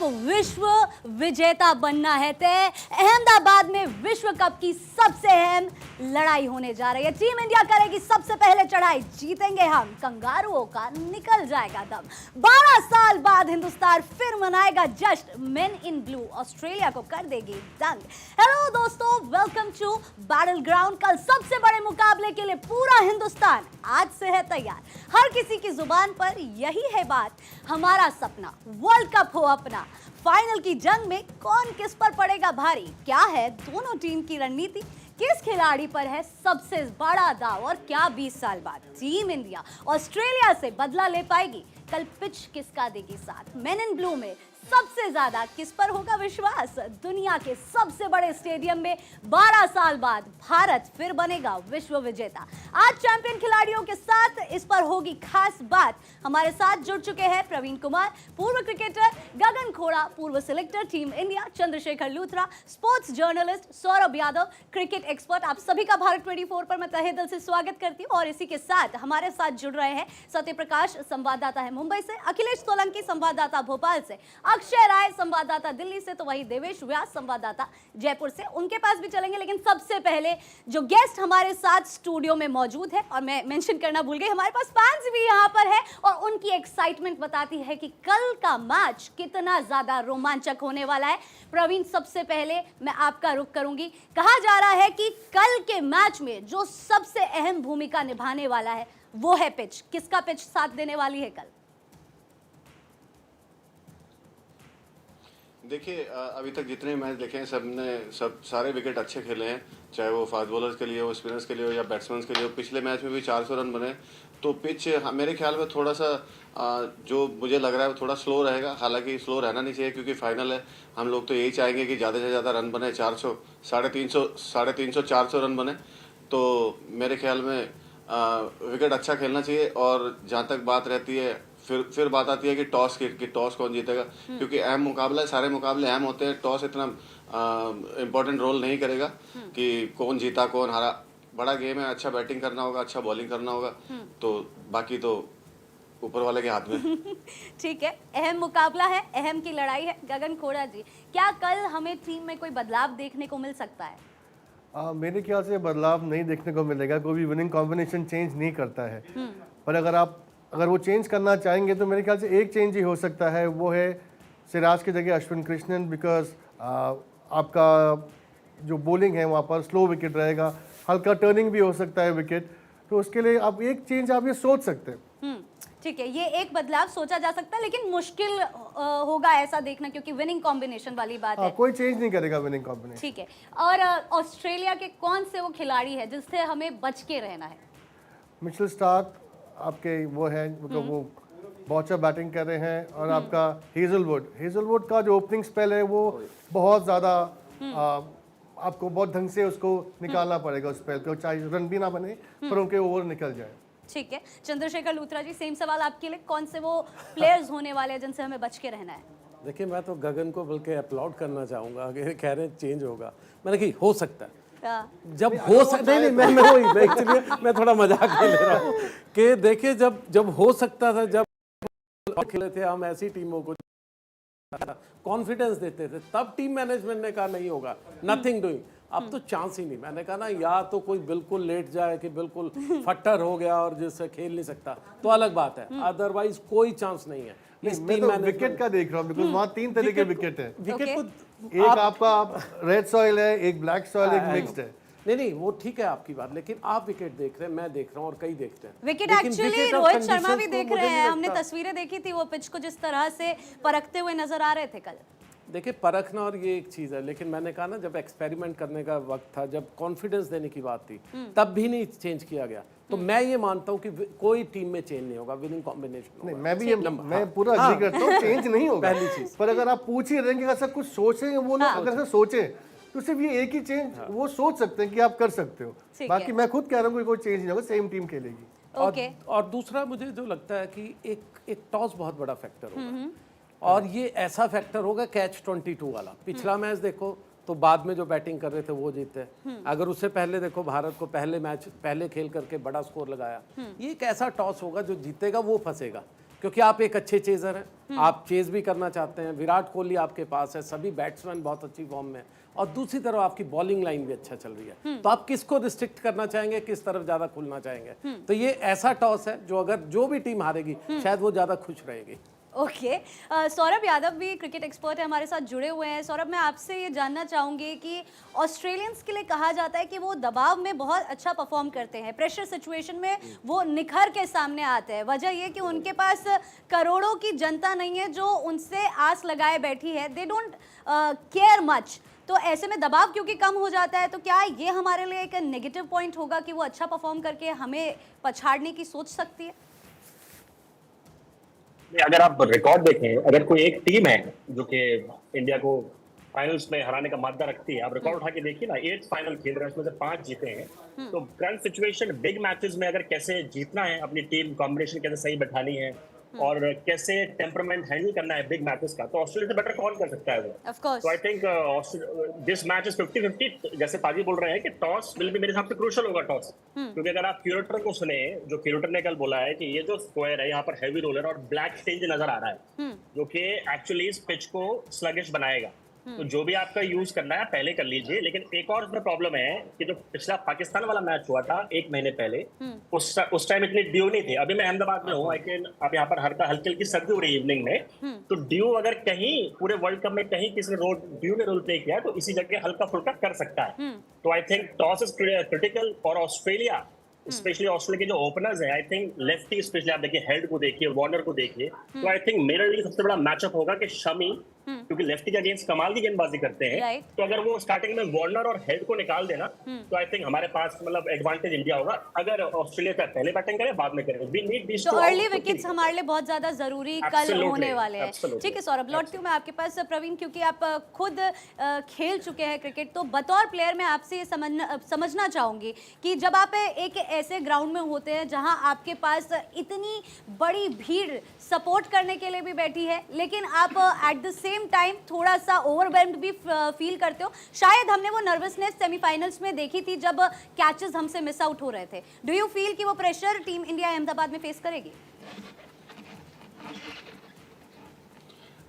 विश्व विजेता बनना है तय। अहमदाबाद में विश्व कप की सबसे अहम लड़ाई होने जा रही है। टीम इंडिया करेगी सबसे पहले चढ़ाई, जीतेंगे हम, कंगारुओं का निकल जाएगा दम। 12 साल बाद हिंदुस्तान फिर मनाएगा जश्न, मेन इन ब्लू ऑस्ट्रेलिया को कर देगी दंग। हेलो दोस्तों, वेलकम टू बैटल ग्राउंड। कल सबसे बड़े मुकाबले के लिए पूरा हिंदुस्तान आज से है तैयार। हर किसी की जुबान पर यही है बात, हमारा सपना वर्ल्ड कप हो अपना। फाइनल की जंग में कौन किस पर पड़ेगा भारी, क्या है दोनों टीम की रणनीति, किस खिलाड़ी पर है सबसे बड़ा दाव, और क्या 20 साल बाद टीम इंडिया ऑस्ट्रेलिया से बदला ले पाएगी। कल पिच किसका देगी साथ, मेन इन ब्लू में सबसे ज्यादा किस पर होगा विश्वास। दुनिया के सबसे बड़े स्टेडियम में 12 साल बाद भारत फिर बनेगा विश्व विजेता। आज चैंपियन खिलाड़ियों के साथ इस पर होगी खास बात। हमारे साथ जुड़ चुके हैं प्रवीण कुमार, पूर्व क्रिकेटर, गगन खोड़ा, पूर्व selector team India, Chandrashekhar Luthra, sports journalist, Saurabh Yadav, cricket expert. आप सभी का भारत 24 पर मैं तहे दिल से स्वागत करती हूँ। और इसी के साथ हमारे साथ जुड़ रहे हैं सत्य प्रकाश, संवाददाता है मुंबई से, अखिलेश सोलंकी, संवाददाता भोपाल से, अक्षय राय, संवाददाता दिल्ली से, तो वही देवेश व्यास, संवाददाता जयपुर से। उनके पास भी चलेंगे, लेकिन सबसे पहले जो गेस्ट हमारे साथ स्टूडियो में मौजूद है, और मैं मेंशन करना भूल गई, हमारे पास फैंस भी यहाँ पर है और उनकी एक्साइटमेंट बताती है कि कल का मैच कितना ज्यादा रोमांचक होने वाला है। प्रवीण, सबसे पहले मैं आपका रुख करूंगी। कहा जा रहा है कि कल के मैच में जो सबसे अहम भूमिका निभाने वाला है वो है पिच। किसका पिच साथ देने वाली है कल? देखिए, अभी तक जितने मैच देखे हैं सब सारे विकेट अच्छे खेले हैं, चाहे वो फास्ट बॉलर्स के लिए हो, स्पिनर्स के लिए हो या बैट्समैन के लिए हो। पिछले मैच में भी 400 रन बने, तो पिच मेरे ख्याल में थोड़ा सा जो मुझे लग रहा है थोड़ा स्लो रहेगा। हालांकि स्लो रहना नहीं चाहिए क्योंकि फाइनल है। हम लोग तो यही चाहेंगे कि ज़्यादा से ज़्यादा रन बने, 400, 350, 400 रन बने। तो मेरे ख्याल में विकेट अच्छा खेलना चाहिए। और जहाँ तक बात रहती है, फिर बात आती है कि टॉस की टॉस कौन जीतेगा, क्योंकि अहम मुकाबला है, सारे मुकाबले अहम होते हैं। टॉस इतना इम्पोर्टेंट रोल नहीं करेगा कि कौन जीता कौन हारा। बड़ा गेम है, अच्छा बैटिंग करना होगा, अच्छा बॉलिंग करना होगा, तो बाकी तो ऊपर वाले के हाथ में। ठीक है, अहम मुकाबला है, अहम की लड़ाई है। गगन खोड़ा जी, क्या कल हमें टीम में कोई बदलाव देखने को मिल सकता है? मेरे ख्याल से बदलाव नहीं देखने को मिलेगा। कोई भी विनिंग कॉम्बिनेशन चेंज नहीं करता है, पर अगर वो चेंज करना चाहेंगे तो मेरे ख्याल से एक चेंज ही हो सकता है, वो है सिराज की जगह अश्विन कृष्णन। बिकॉज आपका जो बॉलिंग है वहाँ पर स्लो विकेट रहेगा, हल्का टर्निंग भी हो सकता है विकेट, तो उसके लिए आप एक चेंज आप ये सोच सकते हैं। ठीक है, ये एक बदलाव सोचा जा सकता है, लेकिन मुश्किल होगा ऐसा देखना, क्योंकि विनिंग कॉम्बिनेशन वाली बात है। कोई चेंज नहीं करेगा विनिंग कॉम्बिनेशन। ठीक है, और ऑस्ट्रेलिया के कौन से वो खिलाड़ी है जिससे हमें बच के रहना है? मिचेल स्टार्क आपके वो है, मतलब वो बहुत अच्छा बैटिंग कर रहे हैं। और आपका हेजलवुड का जो ओपनिंग स्पेल है वो बहुत ज़्यादा आपको बहुत ढंग से उसको निकालना पड़ेगा उस स्पेल को, चाहे रन भी ना बने पर उनके ओवर निकल जाए। ठीक है, चंद्रशेखर लूथरा जी, सेम सवाल आपके लिए, कौन से वो प्लेयर्स होने वाले हैं जिनसे हमें बच के रहना है? देखिए, मैं तो गगन को बल्कि अपलॉड करना चाहूँगा, अगर कह रहे हैं चेंज होगा। मैंने कि हो सकता है, जब हो सकता नहीं, मैं एक्चुअली मैं थोड़ा मजाक में ले रहा हूँ कि देखिए जब हो सकता था, जब खेले थे हम ऐसी टीमों को कॉन्फिडेंस देते थे, तब टीम मैनेजमेंट ने कहा नहीं होगा, नथिंग डूइंग। अब तो चांस ही नहीं। मैंने कहा ना, या तो कोई बिल्कुल लेट जाए कि बिल्कुल फट्टर हो गया और जिससे खेल नहीं सकता तो अलग बात है, अदरवाइज कोई चांस नहीं है। मैं तो विकेट का देख रहा हूँ, बिकॉज वहाँ 3 तरह के विकेट है। विकेट को एक आपका रेड सॉइल है, एक ब्लैक सॉइल, एक मिक्स्ड है। नहीं, वो ठीक है आपकी बात, लेकिन आप विकेट देख रहे हैं, मैं देख रहा हूँ और कई देखते हैं विकेट। एक्चुअली रोहित शर्मा भी देख रहे हैं, हमने तस्वीरें देखी थी, वो पिच को जिस तरह से परखते हुए नजर आ रहे थे कल। देखिए, परखना और ये एक चीज़ है, लेकिन मैंने कहा ना, जब एक्सपेरिमेंट करने का वक्त था, जब कॉन्फिडेंस देने की बात थी, तब भी नहीं चेंज किया गया। तो मैं ये मानता हूँ कि कोई टीम में चेंज नहीं होगा, विनिंग कॉम्बिनेशन। नहीं, मैं पूरा एग्री करता हूँ, चेंज नहीं होगा पहली चीज। पर अगर आप पूछ ही रहे हैं कि ऐसा कुछ सोचें वो लोग, अगर ऐसा सोचें तो सिर्फ ये एक ही चेंज वो सोच सकते हैं कि आप कर सकते हो। बाकी मैं खुद कह रहा हूँ कोई चेंज नहीं होगा, सेम टीम खेलेगी। और दूसरा मुझे जो लगता है कि एक टॉस बहुत बड़ा फैक्टर होगा, और ये ऐसा फैक्टर होगा कैच 22 वाला। पिछला मैच देखो तो बाद में जो बैटिंग कर रहे थे वो जीते। अगर उससे पहले देखो, भारत को पहले मैच पहले खेल करके बड़ा स्कोर लगाया। ये एक ऐसा टॉस होगा जो जीतेगा वो फंसेगा। क्योंकि आप एक अच्छे चेजर हैं, आप चेज भी करना चाहते हैं, विराट कोहली आपके पास है, सभी बैट्समैन बहुत अच्छी फॉर्म में, और दूसरी तरफ आपकी बॉलिंग लाइन भी अच्छा चल रही है, तो आप किसको रिस्ट्रिक्ट करना चाहेंगे, किस तरफ ज्यादा खुलना चाहेंगे? तो ये ऐसा टॉस है जो अगर जो भी टीम हारेगी शायद वो ज्यादा खुश रहेगी। ओके सौरभ यादव भी क्रिकेट एक्सपर्ट है, हमारे साथ जुड़े हुए हैं। सौरभ, मैं आपसे ये जानना चाहूँगी कि ऑस्ट्रेलियंस के लिए कहा जाता है कि वो दबाव में बहुत अच्छा परफॉर्म करते हैं, प्रेशर सिचुएशन में वो निखर के सामने आते हैं। वजह ये कि उनके पास करोड़ों की जनता नहीं है जो उनसे आस लगाए बैठी है, दे डोंट केयर मच। तो ऐसे में दबाव क्योंकि कम हो जाता है, तो क्या ये हमारे लिए एक नेगेटिव पॉइंट होगा कि वो अच्छा परफॉर्म करके हमें पछाड़ने की सोच सकती है? अगर आप रिकॉर्ड देखें, अगर कोई एक टीम है जो कि इंडिया को फाइनल्स में हराने का मादा रखती है, आप रिकॉर्ड उठा के देखिए ना, 8 फाइनल खेल रहे हैं, उसमें से 5 जीते हैं। तो करंट सिचुएशन बिग मैचेस में अगर कैसे जीतना है, अपनी टीम कॉम्बिनेशन कैसे सही बैठानी है और कैसे टेम्परमेंट हैंडल करना है बिग मैचेस का, तो ऑस्ट्रेलिया से बेटर कौन कर सकता है वो? Of course. तो I think this match is 50-50। जैसे ताजी बोल रहे हैं कि टॉस विल भी मेरे हिसाब से क्रूशियल होगा टॉस, क्योंकि अगर आप क्यूरेटर को सुने, जो क्यूरेटर ने कल बोला है कि ये जो स्क्वायर है यहाँ पर हैवी रोलर और ब्लैक स्टेज नजर आ रहा है, जो कि एक्चुअली इस पिच को स्लगिश बनाएगा, तो जो भी आपका यूज करना है पहले कर लीजिए। लेकिन एक और इसमें प्रॉब्लम है कि जो पिछला पाकिस्तान वाला मैच हुआ था 1 महीने पहले, उस टाइम इतनी ड्यू नहीं थी। अभी मैं अहमदाबाद में हूँ, अब यहाँ पर हल्की हल्की सर्दी हो रही है इवनिंग में, तो ड्यू अगर कहीं पूरे वर्ल्ड कप में कहीं किसी ने ड्यू ने रोल प्ले किया तो इसी जगह हल्का फुल्का कर सकता है। तो I think toss is critical for Australia, specially Australia के जो ओपनर्स हैं। आई थिंक लेफ्टी स्पेशली आप देखिए, हेड को देखिए, वार्नर को देखिए, तो आई थिंक मेरे लिए सबसे बड़ा मैचअप होगा कि शमी, क्योंकि लेफ्टी के अगेंस्ट कमाल की गेंदबाजी करते हैं, तो अगर वो स्टार्टिंग में वार्नर और हेड को निकाल देना, तो आई थिंक हमारे पास मतलब एडवांटेज इंडिया होगा। अगर ऑस्ट्रेलिया का पहले बैटिंग करे बाद में करे, वी नीड दिस, तो अर्ली विकेट्स हमारे लिए बहुत ज्यादा जरूरी कल होने वाले हैं। ठीक है सौरभ, लौटती हूँ मैं आपके पास। प्रवीण, क्योंकि आप खुद खेल चुके हैं क्रिकेट, तो बतौर प्लेयर मैं आपसे ये समझना चाहूंगी कि जब आप एक ऐसे ग्राउंड में होते हैं जहां आपके पास इतनी बड़ी भीड़ सपोर्ट करने के लिए भी बैठी है, लेकिन आप एट द सेम टाइम थोड़ा सा ओवरवेल्म्ड भी फील करते हो। शायद हमने वो नर्वसनेस सेमीफाइनल्स में देखी थी जब कैचेस हमसे मिस आउट हो रहे थे। डू यू फील कि वो प्रेशर टीम इंडिया अहमदाबाद में फेस करेगी?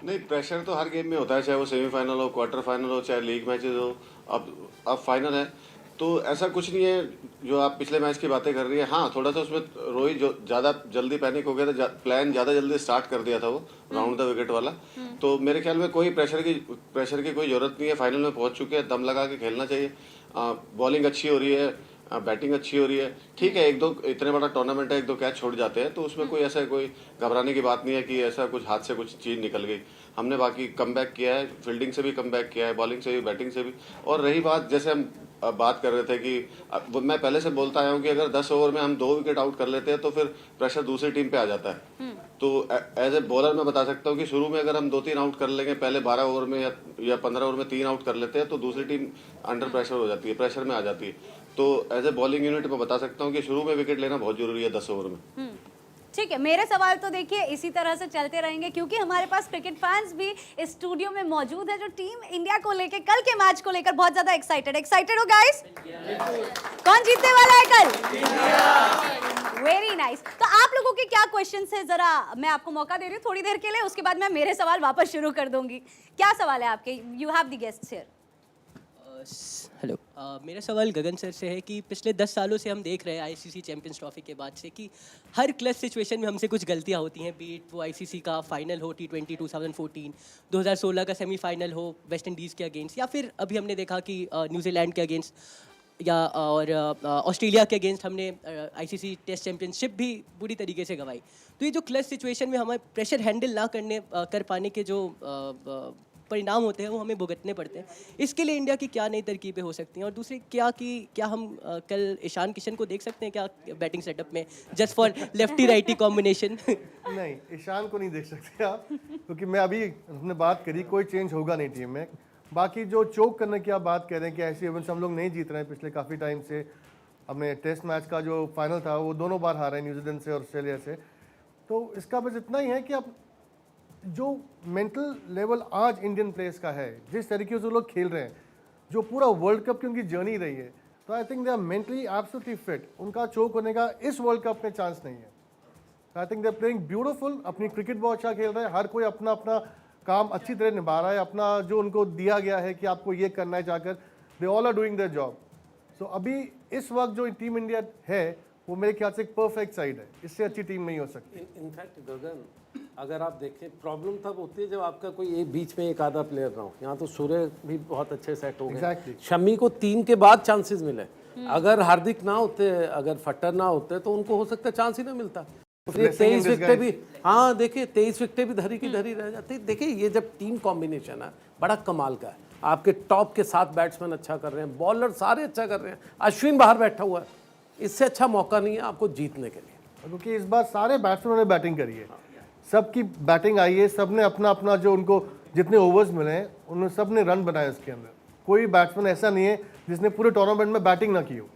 नहीं, प्रेशर तो हर गेम में होता है, चाहे वो सेमीफाइनल हो, क्वार्टर फाइनल हो, चाहे लीग मैचेस हो। अब फाइनल है, तो ऐसा कुछ नहीं है जो आप पिछले मैच की बातें कर रही है। हाँ, थोड़ा सा उसमें रोहित जो ज़्यादा जल्दी पैनिक हो गया था, प्लान ज़्यादा जल्दी स्टार्ट कर दिया था वो राउंड द विकेट वाला। तो मेरे ख्याल में कोई प्रेशर की कोई ज़रूरत नहीं है। फाइनल में पहुंच चुके हैं, दम लगा के खेलना चाहिए। बॉलिंग अच्छी हो रही है, बैटिंग अच्छी हो रही है। ठीक है, 1-2 इतने बड़ा टूर्नामेंट है, 1-2 कैच छोड़ जाते हैं, तो उसमें कोई ऐसा कोई घबराने की बात नहीं है कि ऐसा कुछ हाथ से कुछ चीज़ निकल गई। हमने बाकी कमबैक किया है, फील्डिंग से भी कमबैक किया है, बॉलिंग से भी, बैटिंग से भी। और रही बात, जैसे हम बात कर रहे थे कि मैं पहले से बोलता आया हूँ कि अगर 10 ओवर में हम 2 विकेट आउट कर लेते हैं तो फिर प्रेशर दूसरी टीम पे आ जाता है। तो एज ए बॉलर मैं बता सकता हूँ कि शुरू में अगर हम 2-3 आउट कर लेंगे, पहले 12 ओवर में या 15 ओवर में 3 आउट कर लेते हैं, तो दूसरी टीम अंडर प्रेशर हो जाती है, प्रेशर में आ जाती है। तो एज ए बॉलिंग यूनिट मैं बता सकता हूँ कि शुरू में विकेट लेना बहुत जरूरी है 10 ओवर में। ठीक है, मेरे सवाल तो देखिए इसी तरह से चलते रहेंगे, क्योंकि हमारे पास क्रिकेट फैंस भी इस स्टूडियो में मौजूद है जो टीम इंडिया को लेकर, कल के मैच को लेकर बहुत ज्यादा एक्साइटेड हो गाइस? कौन जीतने वाला है कल? Very nice. तो आप लोगों के क्या क्वेश्चंस है, जरा मैं आपको मौका दे रही हूँ थोड़ी देर के लिए, उसके बाद मैं मेरे सवाल वापस शुरू कर दूंगी। क्या सवाल है आपके? You have the guests here. Hello, मेरा सवाल गगन सर से है कि पिछले 10 सालों से हम देख रहे हैं आईसीसी चैंपियंस ट्रॉफी के बाद से कि हर क्लच सिचुएशन में हमसे कुछ गलतियां होती हैं, बीट वो आईसीसी का फाइनल हो T20 2014, 2016 का सेमीफाइनल हो वेस्ट इंडीज़ के अगेंस्ट, या फिर अभी हमने देखा कि न्यूजीलैंड के अगेंस्ट या और ऑस्ट्रेलिया के अगेंस्ट हमने आईसीसी टेस्ट चैंपियनशिप भी बुरी तरीके से गंवाई। तो ये जो क्लच सिचुएशन में हमें प्रेशर हैंडल ना कर पाने के जो परिणाम होते हैं वो हमें भुगतने पड़ते हैं, इसके लिए इंडिया की क्या नई तरकीबें हो सकती हैं? और दूसरी क्या हम कल ईशान किशन को देख सकते हैं क्या बैटिंग सेटअप में, just for lefty righty combination? नहीं, ईशान को नहीं देख सकते आप, क्योंकि मैं अभी हमने बात करी, कोई चेंज होगा नहीं टीम में। बाकी जो चोक करने की आप बात कह रहे हैं कि ऐसे इवेंट्स हम लोग नहीं जीत रहे हैं पिछले काफ़ी टाइम से। हमने टेस्ट मैच का जो फाइनल था वो दोनों बार हारे हैं, न्यूजीलैंड से और ऑस्ट्रेलिया से। तो इसका बस इतना ही है कि आप जो मेंटल लेवल आज इंडियन प्लेयर्स का है, जिस तरीके से लोग खेल रहे हैं, जो पूरा वर्ल्ड कप की उनकी जर्नी रही है, तो I think they are mentally absolutely fit. उनका चोक होने का इस वर्ल्ड कप में चांस नहीं है। आई थिंक दे प्लेइंग ब्यूटीफुल, अपनी क्रिकेट बहुत अच्छा खेल रहे हैं, हर कोई अपना अपना काम अच्छी तरह निभा रहा है, अपना जो उनको दिया गया है कि आपको ये करना है जाकर, they all are doing their job. So अभी इस वक्त जो टीम इंडिया है वो मेरे ख्याल से एक परफेक्ट साइड है, इससे अच्छी टीम नहीं हो सकती। इनफैक्ट गगन, अगर आप देखें प्रॉब्लम तब होती है जब आपका कोई एक बीच में एक आधा प्लेयर ना हो। यहाँ तो सूर्य भी बहुत अच्छे सेट हो गए। Exactly. शमी को 3 के बाद चांसेस मिले। अगर हार्दिक ना होते, अगर फट्टर ना होते तो उनको हो सकता है चांस ही ना मिलता। फिर 23 विकेटें भी, हाँ देखिए 23 विकेटें भी धरी की धरी रह जाती। देखिए ये जब टीम कॉम्बिनेशन है बड़ा कमाल का है। आपके टॉप के 7 बैट्समैन अच्छा कर रहे हैं, बॉलर सारे अच्छा कर रहे हैं, अश्विन बाहर बैठा हुआ है, इससे अच्छा मौका नहीं है आपको जीतने के लिए। क्योंकि इस बार सारे बैट्समैनों ने बैटिंग करी है, सबकी बैटिंग आई है, सब ने अपना अपना जो उनको जितने ओवर्स मिले हैं उन्होंने सब ने रन बनाए उसके अंदर। कोई बैट्समैन ऐसा नहीं है जिसने पूरे टूर्नामेंट में बैटिंग ना की हो,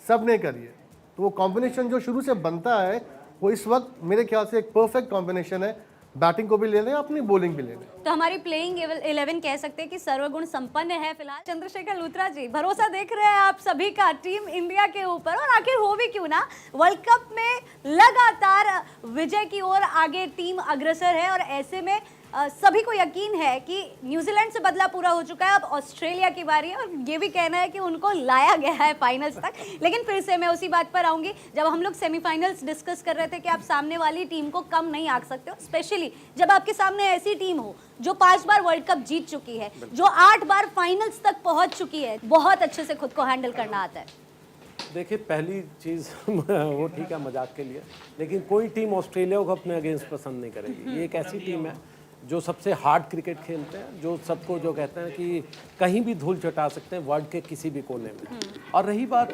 सब ने करी है। तो वो कॉम्बिनेशन जो शुरू से बनता है वो इस वक्त मेरे ख्याल से एक परफेक्ट कॉम्बिनेशन है, बैटिंग को भी ले लें, अपनी बॉलिंग भी ले लें। तो हमारी प्लेइंग 11 कह सकते हैं कि सर्वगुण संपन्न है फिलहाल। चंद्रशेखर लूथरा जी, भरोसा देख रहे हैं आप सभी का टीम इंडिया के ऊपर, और आखिर हो भी क्यों ना, वर्ल्ड कप में लगातार विजय की ओर आगे टीम अग्रसर है, और ऐसे में सभी को यकीन है कि न्यूजीलैंड से बदला पूरा हो चुका है, अब ऑस्ट्रेलिया की बारी है, और ये भी कहना है कि उनको लाया गया है फाइनल्स तक। लेकिन फिर से मैं उसी बात पर आऊंगी, जब हम लोग सेमीफाइनल्स डिस्कस कर रहे थे कि आप सामने वाली टीम को कम नहीं आंक सकते हो, स्पेशली जब आपके सामने ऐसी टीम हो जो 5 बार वर्ल्ड कप जीत चुकी है, जो 8 बार फाइनल्स तक पहुंच चुकी है, बहुत अच्छे से खुद को हैंडल करना आता है। देखिए पहली चीज़ वो ठीक है मजाक के लिए, लेकिन कोई टीम ऑस्ट्रेलिया को अपने अगेंस्ट पसंद नहीं करेगी। ये एक ऐसी टीम है जो सबसे हार्ड क्रिकेट खेलते हैं, जो सबको जो कहते हैं कि कहीं भी धूल चटा सकते हैं वर्ल्ड के किसी भी कोने में। और रही बात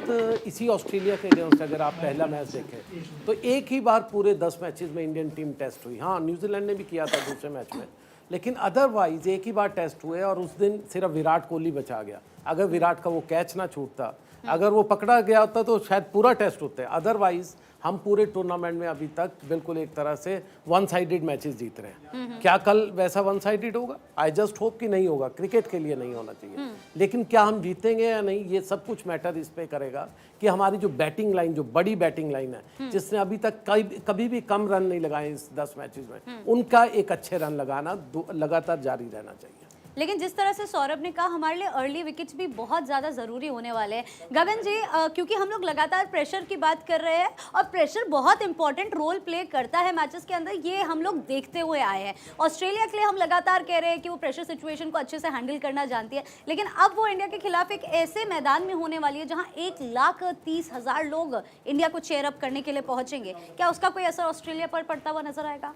इसी ऑस्ट्रेलिया के अगेंस्ट, अगर आप पहला मैच देखें तो एक ही बार पूरे 10 मैचेस में इंडियन टीम टेस्ट हुई। हाँ न्यूजीलैंड ने भी किया था दूसरे मैच में, लेकिन अदरवाइज एक ही बार टेस्ट हुए, और उस दिन सिर्फ विराट कोहली बचा गया। अगर विराट का वो कैच ना छूटता, अगर वो पकड़ा गया होता तो शायद पूरा टेस्ट होते। अदरवाइज हम पूरे टूर्नामेंट में अभी तक बिल्कुल एक तरह से वन साइडेड मैचेस जीत रहे हैं। क्या कल वैसा वन साइडेड होगा? आई जस्ट होप कि नहीं होगा, क्रिकेट के लिए नहीं होना चाहिए। लेकिन क्या हम जीतेंगे या नहीं, ये सब कुछ मैटर इस पे करेगा कि हमारी जो बैटिंग लाइन, जो बड़ी बैटिंग लाइन है, जिसने अभी तक कभी भी कम रन नहीं लगाए इस 10 मैचेस में, उनका एक अच्छे रन लगाना लगातार जारी रहना चाहिए। लेकिन जिस तरह से सौरभ ने कहा, हमारे लिए अर्ली विकेट्स भी बहुत ज़्यादा ज़रूरी होने वाले हैं। गगन जी, क्योंकि हम लोग लगातार प्रेशर की बात कर रहे हैं, और प्रेशर बहुत इंपॉर्टेंट रोल प्ले करता है मैचेस के अंदर, ये हम लोग देखते हुए आए हैं। ऑस्ट्रेलिया के लिए हम लगातार कह रहे हैं कि वो प्रेशर सिचुएशन को अच्छे से हैंडल करना जानती है, लेकिन अब वो इंडिया के खिलाफ एक ऐसे मैदान में होने वाली है जहाँ 1,30,000 लोग इंडिया को चेयर अप करने के लिए पहुँचेंगे। क्या उसका कोई असर ऑस्ट्रेलिया पर पड़ता हुआ नजर आएगा?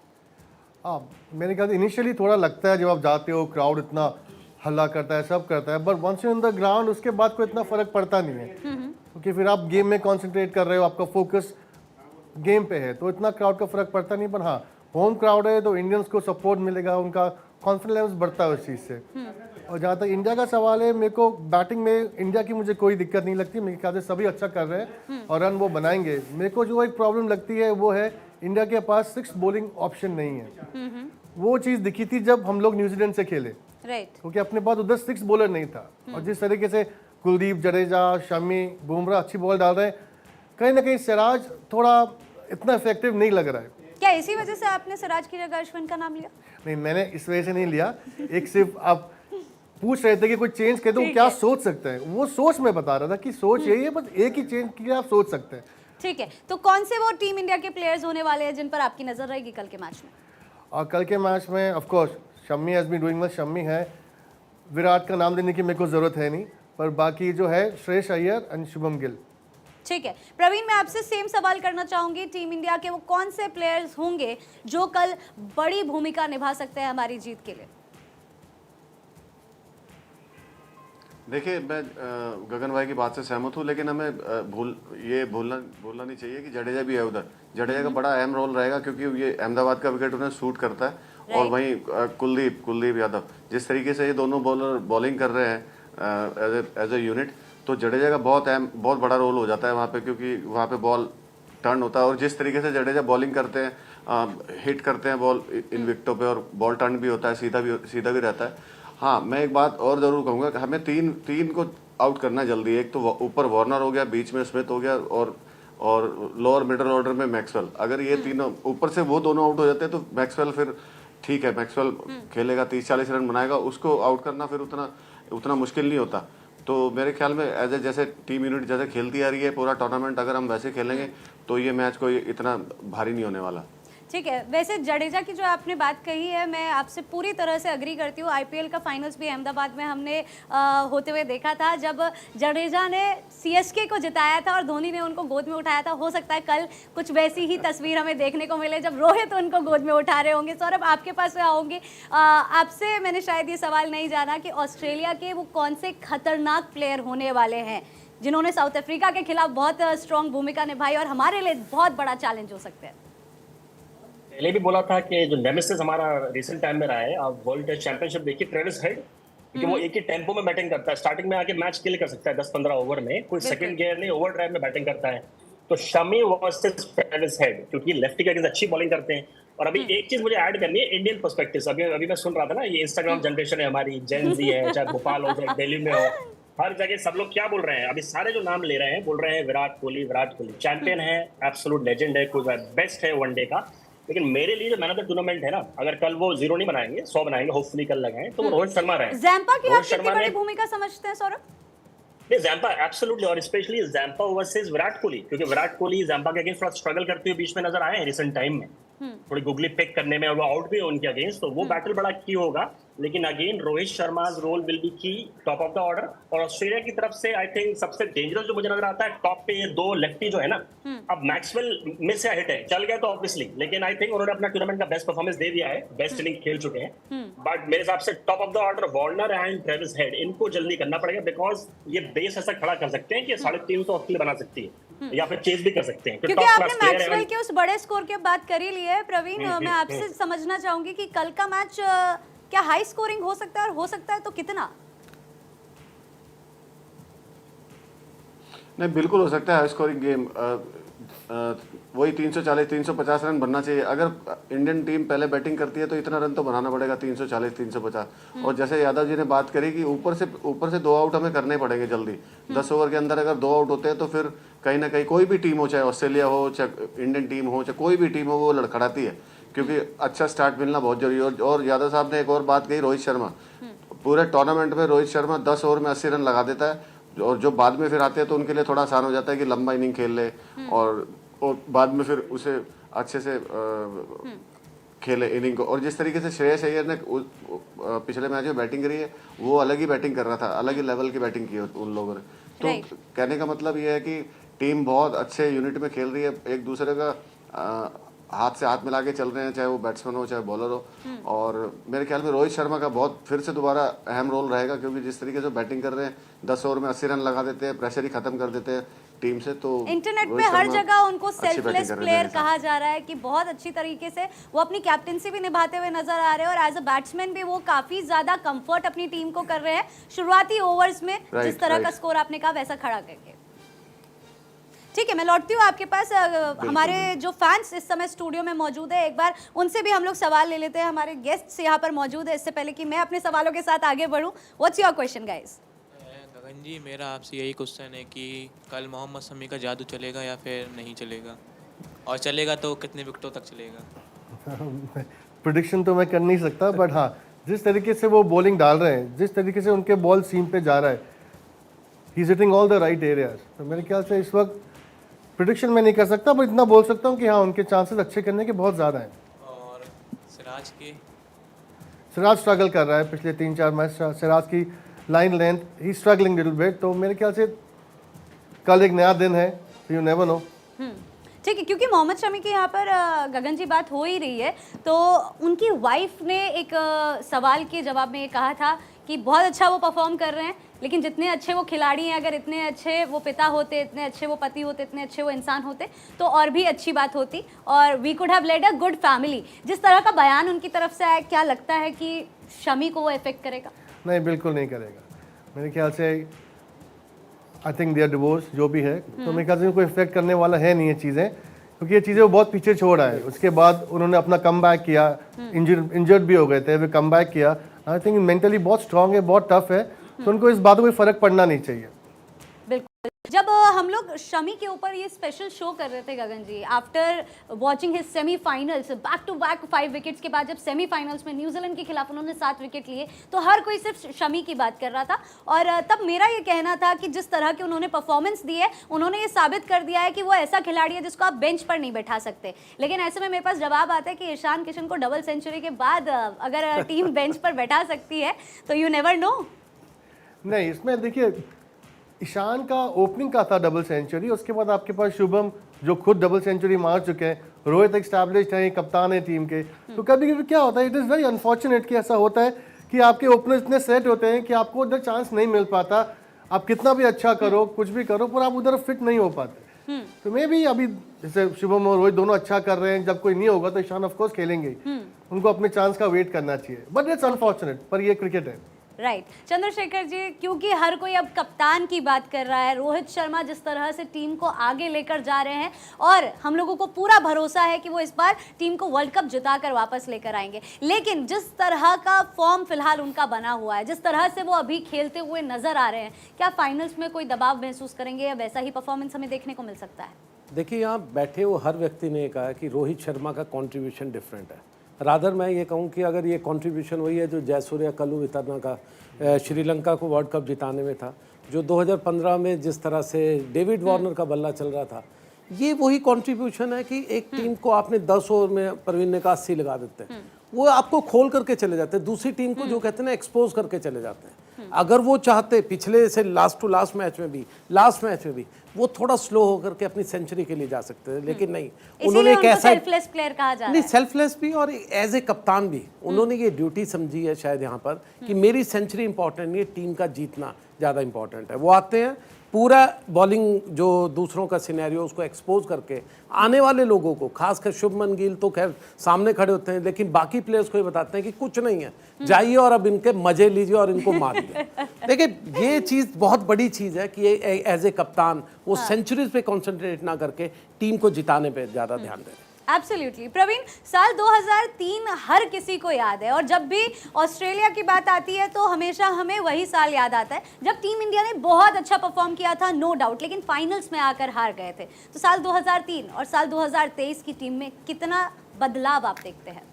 हाँ, मेरे ख्याल से इनिशियली थोड़ा लगता है जब आप जाते हो, क्राउड इतना हल्ला करता है, सब करता है, but once you in the ground उसके बाद कोई इतना फर्क पड़ता नहीं है, क्योंकि फिर आप गेम में कंसंट्रेट कर रहे हो, आपका फोकस गेम पे है, तो इतना क्राउड का फर्क पड़ता नहीं। पर हाँ, होम क्राउड है तो इंडियंस को सपोर्ट मिलेगा, उनका कॉन्फिडेंस लेवल्स बढ़ता है उस चीज़ से। और जहाँ तक इंडिया का सवाल है, मेरे को बैटिंग में इंडिया की मुझे कोई दिक्कत नहीं लगती, मेरे ख्याल से सभी अच्छा कर रहे हैं और रन वो बनाएंगे। मेरे को जो एक प्रॉब्लम लगती है वो है इंडिया के पास 6 बॉलिंग ऑप्शन नहीं है। वो चीज़ दिखी थी जब हम लोग न्यूजीलैंड से खेले, क्योंकि अपने पास उधर 6 बॉलर नहीं था, और जिस तरीके से कुलदीप, जडेजा, शमी, बुमराह अच्छी बॉल डाल रहे हैं, कहीं ना कहीं सिराज थोड़ा इतना इफेक्टिव नहीं लग रहा है। क्या इसी वजह से आपने सिराज की जगह अश्विन का नाम लिया? नहीं, मैंने इस वजह से नहीं लिया, एक सिर्फ आप पूछ रहे थे कि कोई चेंज कर दो, क्या सोच सकते हैं, वो सोच मैं बता रहा था कि सोच यही है, बस एक ही चेंज किया आप सोच सकते हैं। ठीक है, तो कौन से वो टीम इंडिया के प्लेयर्स होने वाले हैं जिन पर आपकी नजर रहेगी कल के मैच में? और कल के मैच में of course Shami has been doing well, Shami है, विराट का नाम देने की मेरे को ज़रूरत है नहीं, पर बाकी जो है श्रेयस अय्यर एंड शुभम गिल। ठीक है प्रवीण, मैं आपसे सेम सवाल करना चाहूंगी, टीम इंडिया के वो कौन से प्लेयर्स होंगे जो कल बड़ी भूमिका निभा सकते हैं हमारी जीत के लिए? देखिए, मैं गगन भाई की बात से सहमत हूँ, लेकिन हमें भूलना नहीं चाहिए कि जडेजा भी है उधर। जडेजा का बड़ा अहम रोल रहेगा, क्योंकि ये अहमदाबाद का विकेट उन्हें सूट करता है। और वहीं कुलदीप यादव, जिस तरीके से ये दोनों बॉलर बॉलिंग कर रहे हैं एज ए यूनिट, तो जडेजा का बहुत बड़ा रोल हो जाता है वहाँ पे, क्योंकि वहाँ पे बॉल टर्न होता है। और जिस तरीके से जडेजा बॉलिंग करते हैं, हिट करते हैं बॉल इन विकेटों पे, और बॉल टर्न भी होता है, सीधा भी रहता है। हाँ, मैं एक बात और ज़रूर कहूँगा कि हमें तीन को आउट करना जल्दी है। एक तो ऊपर वार्नर हो गया, बीच में स्मिथ हो गया, और लोअर मिडल ऑर्डर में मैक्सवेल। अगर ये तीनों ऊपर से वो दोनों आउट हो जाते हैं तो मैक्सवेल फिर ठीक है, मैक्सवेल खेलेगा 30-40 रन बनाएगा, उसको आउट करना फिर उतना मुश्किल नहीं होता। तो मेरे ख्याल में एज ए जैसे टीम यूनिट जैसे खेलती आ रही है पूरा टूर्नामेंट, अगर हम वैसे खेलेंगे तो ये मैच कोई इतना भारी नहीं होने वाला। ठीक है, वैसे जडेजा की जो आपने बात कही है मैं आपसे पूरी तरह से अग्री करती हूँ। आईपीएल का फाइनल्स भी अहमदाबाद में हमने होते हुए देखा था जब जडेजा ने सीएसके को जिताया था और धोनी ने उनको गोद में उठाया था। हो सकता है कल कुछ वैसी ही तस्वीर हमें देखने को मिले जब रोहित उनको गोद में उठा रहे होंगे। सौरभ आपके पास आऊँगी, आपसे मैंने शायद ये सवाल नहीं जाना कि ऑस्ट्रेलिया के वो कौन से खतरनाक प्लेयर होने वाले हैं जिन्होंने साउथ अफ्रीका के खिलाफ बहुत स्ट्रॉन्ग भूमिका निभाई और हमारे लिए बहुत बड़ा चैलेंज हो सकते हैं। पहले भी बोला था कि जो नेमेसिस हमारा रिसेंट टाइम में रहा है, आप वर्ल्ड टेस्ट चैंपियनशिप देखिए, ट्रेविस हेड, क्योंकि वो एक ही टेम्पो में बैटिंग करता है, स्टार्टिंग में आके मैच किल कर सकता है 10-15 ओवर में, कोई सेकंड गियर नहीं, ओवर ड्राइव में बैटिंग करता है। तो शमी वर्सेस ट्रेविस हेड, क्योंकि लेफ्टी के अगेंस्ट अच्छी बॉलिंग करते हैं। और अभी एक चीज मुझे ऐड करनी है इंडियन पर्सपेक्टिव। अभी मैं सुन रहा था ना, ये इंस्टाग्राम जनरेशन है हमारी, जेन जी है, चाहे भोपाल हो चाहे दिल्ली में हो, हर जगह सब लोग क्या बोल रहे हैं, अभी सारे जो नाम ले रहे हैं बोल रहे हैं विराट कोहली चैंपियन है, एब्सोल्यूट लेजेंड है, कोई बेस्ट है वनडे का। लेकिन मेरे लिए जो मैन ऑफ द टूर्नामेंट है ना, अगर कल वो 0 नहीं बनाएंगे 100 बनाएंगे, होपफुली कल लगाएं, तो वो रोहित शर्मा रहे। ज़ैम्पा की आप कितनी बड़ी भूमिका समझते हैं सौरभ? नहीं, ज़ैम्पा एब्सोल्युटली, और specially Zampa versus Virat Kohli, क्योंकि विराट कोहली ज़ैम्पा के अगेंस्ट थोड़ा स्ट्रगल करते हुए बीच में नजर आए हैं रिसेंट टाइम में, थोड़ी गुगली पिक करने में, और वो आउट भी है उनके अगेंस्ट, तो वो बैटल बड़ा की होगा। लेकिन again Rohit Sharma's role will be key top of the order. और ऑस्ट्रेलिया की तरफ से आई थिंक सबसे डेंजरस जो मुझे नजर आता है टॉप पे, ये 2 लेफ्टी जो है ना, अब मैक्सवेल मिस या हिट है, चल गया तो ऑब्वियसली, लेकिन आई थिंक उन्होंने अपना टूर्नामेंट का बेस्ट परफॉर्मेंस दे दिया है, बेस्ट इनिंग खेल चुके हैं। बट मेरे हिसाब से top of the order Warner and Travis head, इनको जल्दी करना पड़ेगा, बिकॉज ये बेस ऐसा खड़ा कर सकते हैं कि 350 ऑस्ट्रेलिया बना सकती है, या फिर चेज भी कर सकते हैं, क्योंकि आपने मैक्सवेल के उस बड़े स्कोर की बात कर ही ली है। प्रवीण, मैं आपसे समझना चाहूंगी कि कल का मैच क्या हाई स्कोरिंग हो सकता है, और हो सकता है तो कितना? नहीं, बिल्कुल हो सकता है हाई स्कोरिंग गेम। वही 340-350 रन बनना चाहिए। अगर इंडियन टीम पहले बैटिंग करती है तो इतना रन तो बनाना पड़ेगा, 340-350। और जैसे यादव जी ने बात करी कि ऊपर से 2 आउट हमें करने पड़ेंगे जल्दी। 10 ओवर के अंदर अगर 2 आउट होते हैं तो फिर कहीं ना कहीं कोई भी टीम हो, चाहे ऑस्ट्रेलिया हो, चाहे इंडियन टीम हो, चाहे कोई भी टीम हो, वो लड़खड़ाती है, क्योंकि अच्छा स्टार्ट मिलना बहुत जरूरी है। और यादव साहब ने एक और बात कही, रोहित शर्मा, पूरे टूर्नामेंट में रोहित शर्मा 10 ओवर में 80 रन लगा देता है, और जो बाद में फिर आते हैं तो उनके लिए थोड़ा आसान हो जाता है कि लंबा इनिंग खेल ले और बाद में फिर उसे अच्छे से खेले इनिंग को। और जिस तरीके से श्रेयस अय्यर ने पिछले मैच में बैटिंग करी है, वो अलग ही बैटिंग कर रहा था, अलग ही लेवल की बैटिंग की उन लोगों ने। तो कहने का मतलब ये है कि टीम बहुत अच्छे यूनिट में खेल रही है, एक दूसरे का हाथ से हाथ मिला के चल रहे हैं, चाहे वो बैट्समैन हो चाहे बॉलर हो। और मेरे ख्याल में रोहित शर्मा का बहुत फिर से दोबारा अहम रोल रहेगा, क्योंकि जिस तरीके से बैटिंग कर रहे हैं, 10 ओवर में 80 रन लगा देते हैं, प्रेशर ही खत्म कर देते हैं टीम से। तो इंटरनेट पे हर जगह उनको सेल्फलेस प्लेयर कहा जा रहा है कि बहुत अच्छी तरीके से वो अपनी कैप्टनसी भी निभाते हुए नजर आ रहे हैं, और एज अ बैट्समैन भी वो काफी ज्यादा कंफर्ट अपनी टीम को कर रहे हैं शुरुआती ओवर्स में, जिस तरह का स्कोर आपने कहा वैसा खड़ा करके। ठीक है, मैं लौटती हूँ आपके पास। हमारे जो फैंस इस समय स्टूडियो में मौजूद है, एक बार उनसे भी हम लोग सवाल ले लेते हैं। हमारे गेस्ट्स यहाँ पर मौजूद है। इससे पहले कि मैं अपने सवालों के साथ आगे बढ़ूँ, व्हाट्स योर क्वेश्चन गाइस? गगन जी, मेरा आपसे यही क्वेश्चन है कि कल मोहम्मद शमी का जादू चलेगा या फिर नहीं चलेगा, और चलेगा तो कितने विकेटों तक चलेगा? प्रेडिक्शन तो मैं कर नहीं सकता, बट हाँ, जिस तरीके से वो बॉलिंग डाल रहे हैं, जिस तरीके से उनके बॉल सीम पे जा रहा है, he is hitting all the right areas. तो मेरे ख्याल से इस वक्त प्रेडिक्शन मैं नहीं कर सकता, पर इतना बोल सकता हूँ कि हाँ, उनके चांसेस अच्छे करने के बहुत ज़्यादा हैं। और सिराज स्ट्रगल कर रहा है पिछले 3-4 मैच। सिराज की लाइन लेंथ ही स्ट्रगलिंग लिटिल बिट, तो मेरे ख्याल से कल एक नया दिन है, यू नेवर नो। ठीक है, क्योंकि मोहम्मद शमी की यहाँ पर गगन जी बात हो ही रही है, तो उनकी वाइफ ने एक सवाल के जवाब में ये कहा था कि बहुत अच्छा वो परफॉर्म कर रहे हैं, लेकिन जितने अच्छे वो खिलाड़ी हैं, अगर इतने अच्छे वो पिता होते, इतने अच्छे वो पति होते, इतने अच्छे वो इंसान होते, तो और भी अच्छी बात होती, और we could have led a good family. जिस तरह का बयान उनकी तरफ से आया, क्या लगता है कि शमी को वो इफेक्ट करेगा? नहीं, बिल्कुल नहीं करेगा। मेरे ख्याल से I think they are divorce, जो भी है, तो मेरे ख्याल से उनको इफेक्ट करने वाला है नहीं ये चीज़ें, क्योंकि ये चीज़ें वो बहुत पीछे छोड़ आए। उसके बाद उन्होंने अपना कम बैक किया, इंजर्ड भी हो गए थे, वे कम बैक किया। आई थिंक मेंटली बहुत स्ट्रांग है, बहुत टफ है, तो उनको इस बात को कोई फ़र्क पड़ना नहीं चाहिए। बिल्कुल। जब हम लोग शमी के ऊपर ये स्पेशल शो कर रहे थे Gagan ji, after watching his semifinals, back to back 5 wickets के बाद जब सेमीफाइनल्स में न्यूजीलैंड के खिलाफ उन्होंने 7 विकेट लिए, तो हर कोई सिर्फ शमी की बात कर रहा था। और तब मेरा ये कहना था कि जिस तरह के उन्होंने परफॉर्मेंस दी है, उन्होंने ये साबित कर दिया है कि वो ऐसा खिलाड़ी है जिसको आप बेंच पर नहीं बैठा सकते। लेकिन ऐसे में मेरे पास जवाब आता है कि ईशान किशन को डबल सेंचुरी के बाद अगर टीम बेंच पर बैठा सकती है तो यू नेवर नो। नहीं, इसमें देखिए ईशान का ओपनिंग का था डबल सेंचुरी, उसके बाद आपके पास शुभम जो खुद डबल सेंचुरी मार चुके हैं, रोहित एस्टैब्लिश्ड है, कप्तान है टीम के। तो कभी कभी क्या होता है, इट इज़ वेरी अनफॉर्चुनेट कि ऐसा होता है कि आपके ओपनर इतने सेट होते हैं कि आपको उधर चांस नहीं मिल पाता। आप कितना भी अच्छा करो, कुछ भी करो, पर आप उधर फिट नहीं हो पाते। तो मैं भी अभी जैसे शुभम और रोहित दोनों अच्छा कर रहे हैं, जब कोई नहीं होगा तो ईशान ऑफकोर्स खेलेंगे, उनको अपने चांस का वेट करना चाहिए। बट इट्स अनफॉर्चुनेट, पर ये क्रिकेट है। राइट चंद्रशेखर जी, क्योंकि हर कोई अब कप्तान की बात कर रहा है, रोहित शर्मा जिस तरह से टीम को आगे लेकर जा रहे हैं और हम लोगों को पूरा भरोसा है कि वो इस बार टीम को वर्ल्ड कप जिताकर वापस लेकर आएंगे, लेकिन जिस तरह का फॉर्म फिलहाल उनका बना हुआ है, जिस तरह से वो अभी खेलते हुए नजर आ रहे हैं, क्या फाइनल्स में कोई दबाव महसूस करेंगे या वैसा ही परफॉर्मेंस हमें देखने को मिल सकता है? देखिए, यहाँ बैठे हुए हर व्यक्ति ने कहा कि रोहित शर्मा का कंट्रीब्यूशन डिफरेंट है। रादर मैं ये कहूँ कि अगर ये कंट्रीब्यूशन वही है जो जयसूर्या कलुवितरना का श्रीलंका को वर्ल्ड कप जिताने में था, जो 2015 में जिस तरह से डेविड वार्नर का बल्ला चल रहा था, ये वही कंट्रीब्यूशन है कि एक टीम को आपने 10 ओवर में परवीन ने कहा 80 लगा देते हैं, वो आपको खोल करके चले जाते हैं, दूसरी टीम को जो कहते हैं ना एक्सपोज करके चले जाते हैं। अगर वो चाहते पिछले से लास्ट टू लास्ट मैच में भी वो थोड़ा स्लो होकर के अपनी सेंचुरी के लिए जा सकते थे, लेकिन नहीं, उन्होंने एक ऐसा सेल्फलेस प्लेयर कहा जा रहा है। नहीं, सेल्फलेस भी और एज ए कप्तान भी उन्होंने ये ड्यूटी समझी है शायद यहाँ पर कि मेरी सेंचुरी इंपॉर्टेंट नहीं है, टीम का जीतना ज़्यादा इंपॉर्टेंट है। वो आते हैं पूरा बॉलिंग जो दूसरों का सिनेरियो उसको एक्सपोज करके आने वाले लोगों को, खासकर शुभमन गिल तो खैर सामने खड़े होते हैं, लेकिन बाकी प्लेयर्स को ये बताते हैं कि कुछ नहीं है, जाइए और अब इनके मजे लीजिए और इनको मारिए। देखिए, ये चीज़ बहुत बड़ी चीज़ है कि एज ए कप्तान वो सेंचुरीज पे कॉन्सेंट्रेट ना करके टीम को जिताने पे ज़्यादा ध्यान दें। एब्सोल्युटली प्रवीण, साल 2003 हर किसी को याद है और जब भी ऑस्ट्रेलिया की बात आती है तो हमेशा हमें वही साल याद आता है जब टीम इंडिया ने बहुत अच्छा परफॉर्म किया था, नो डाउट, लेकिन फाइनल्स में आकर हार गए थे। तो साल 2003 और साल 2023 की टीम में कितना बदलाव आप देखते हैं?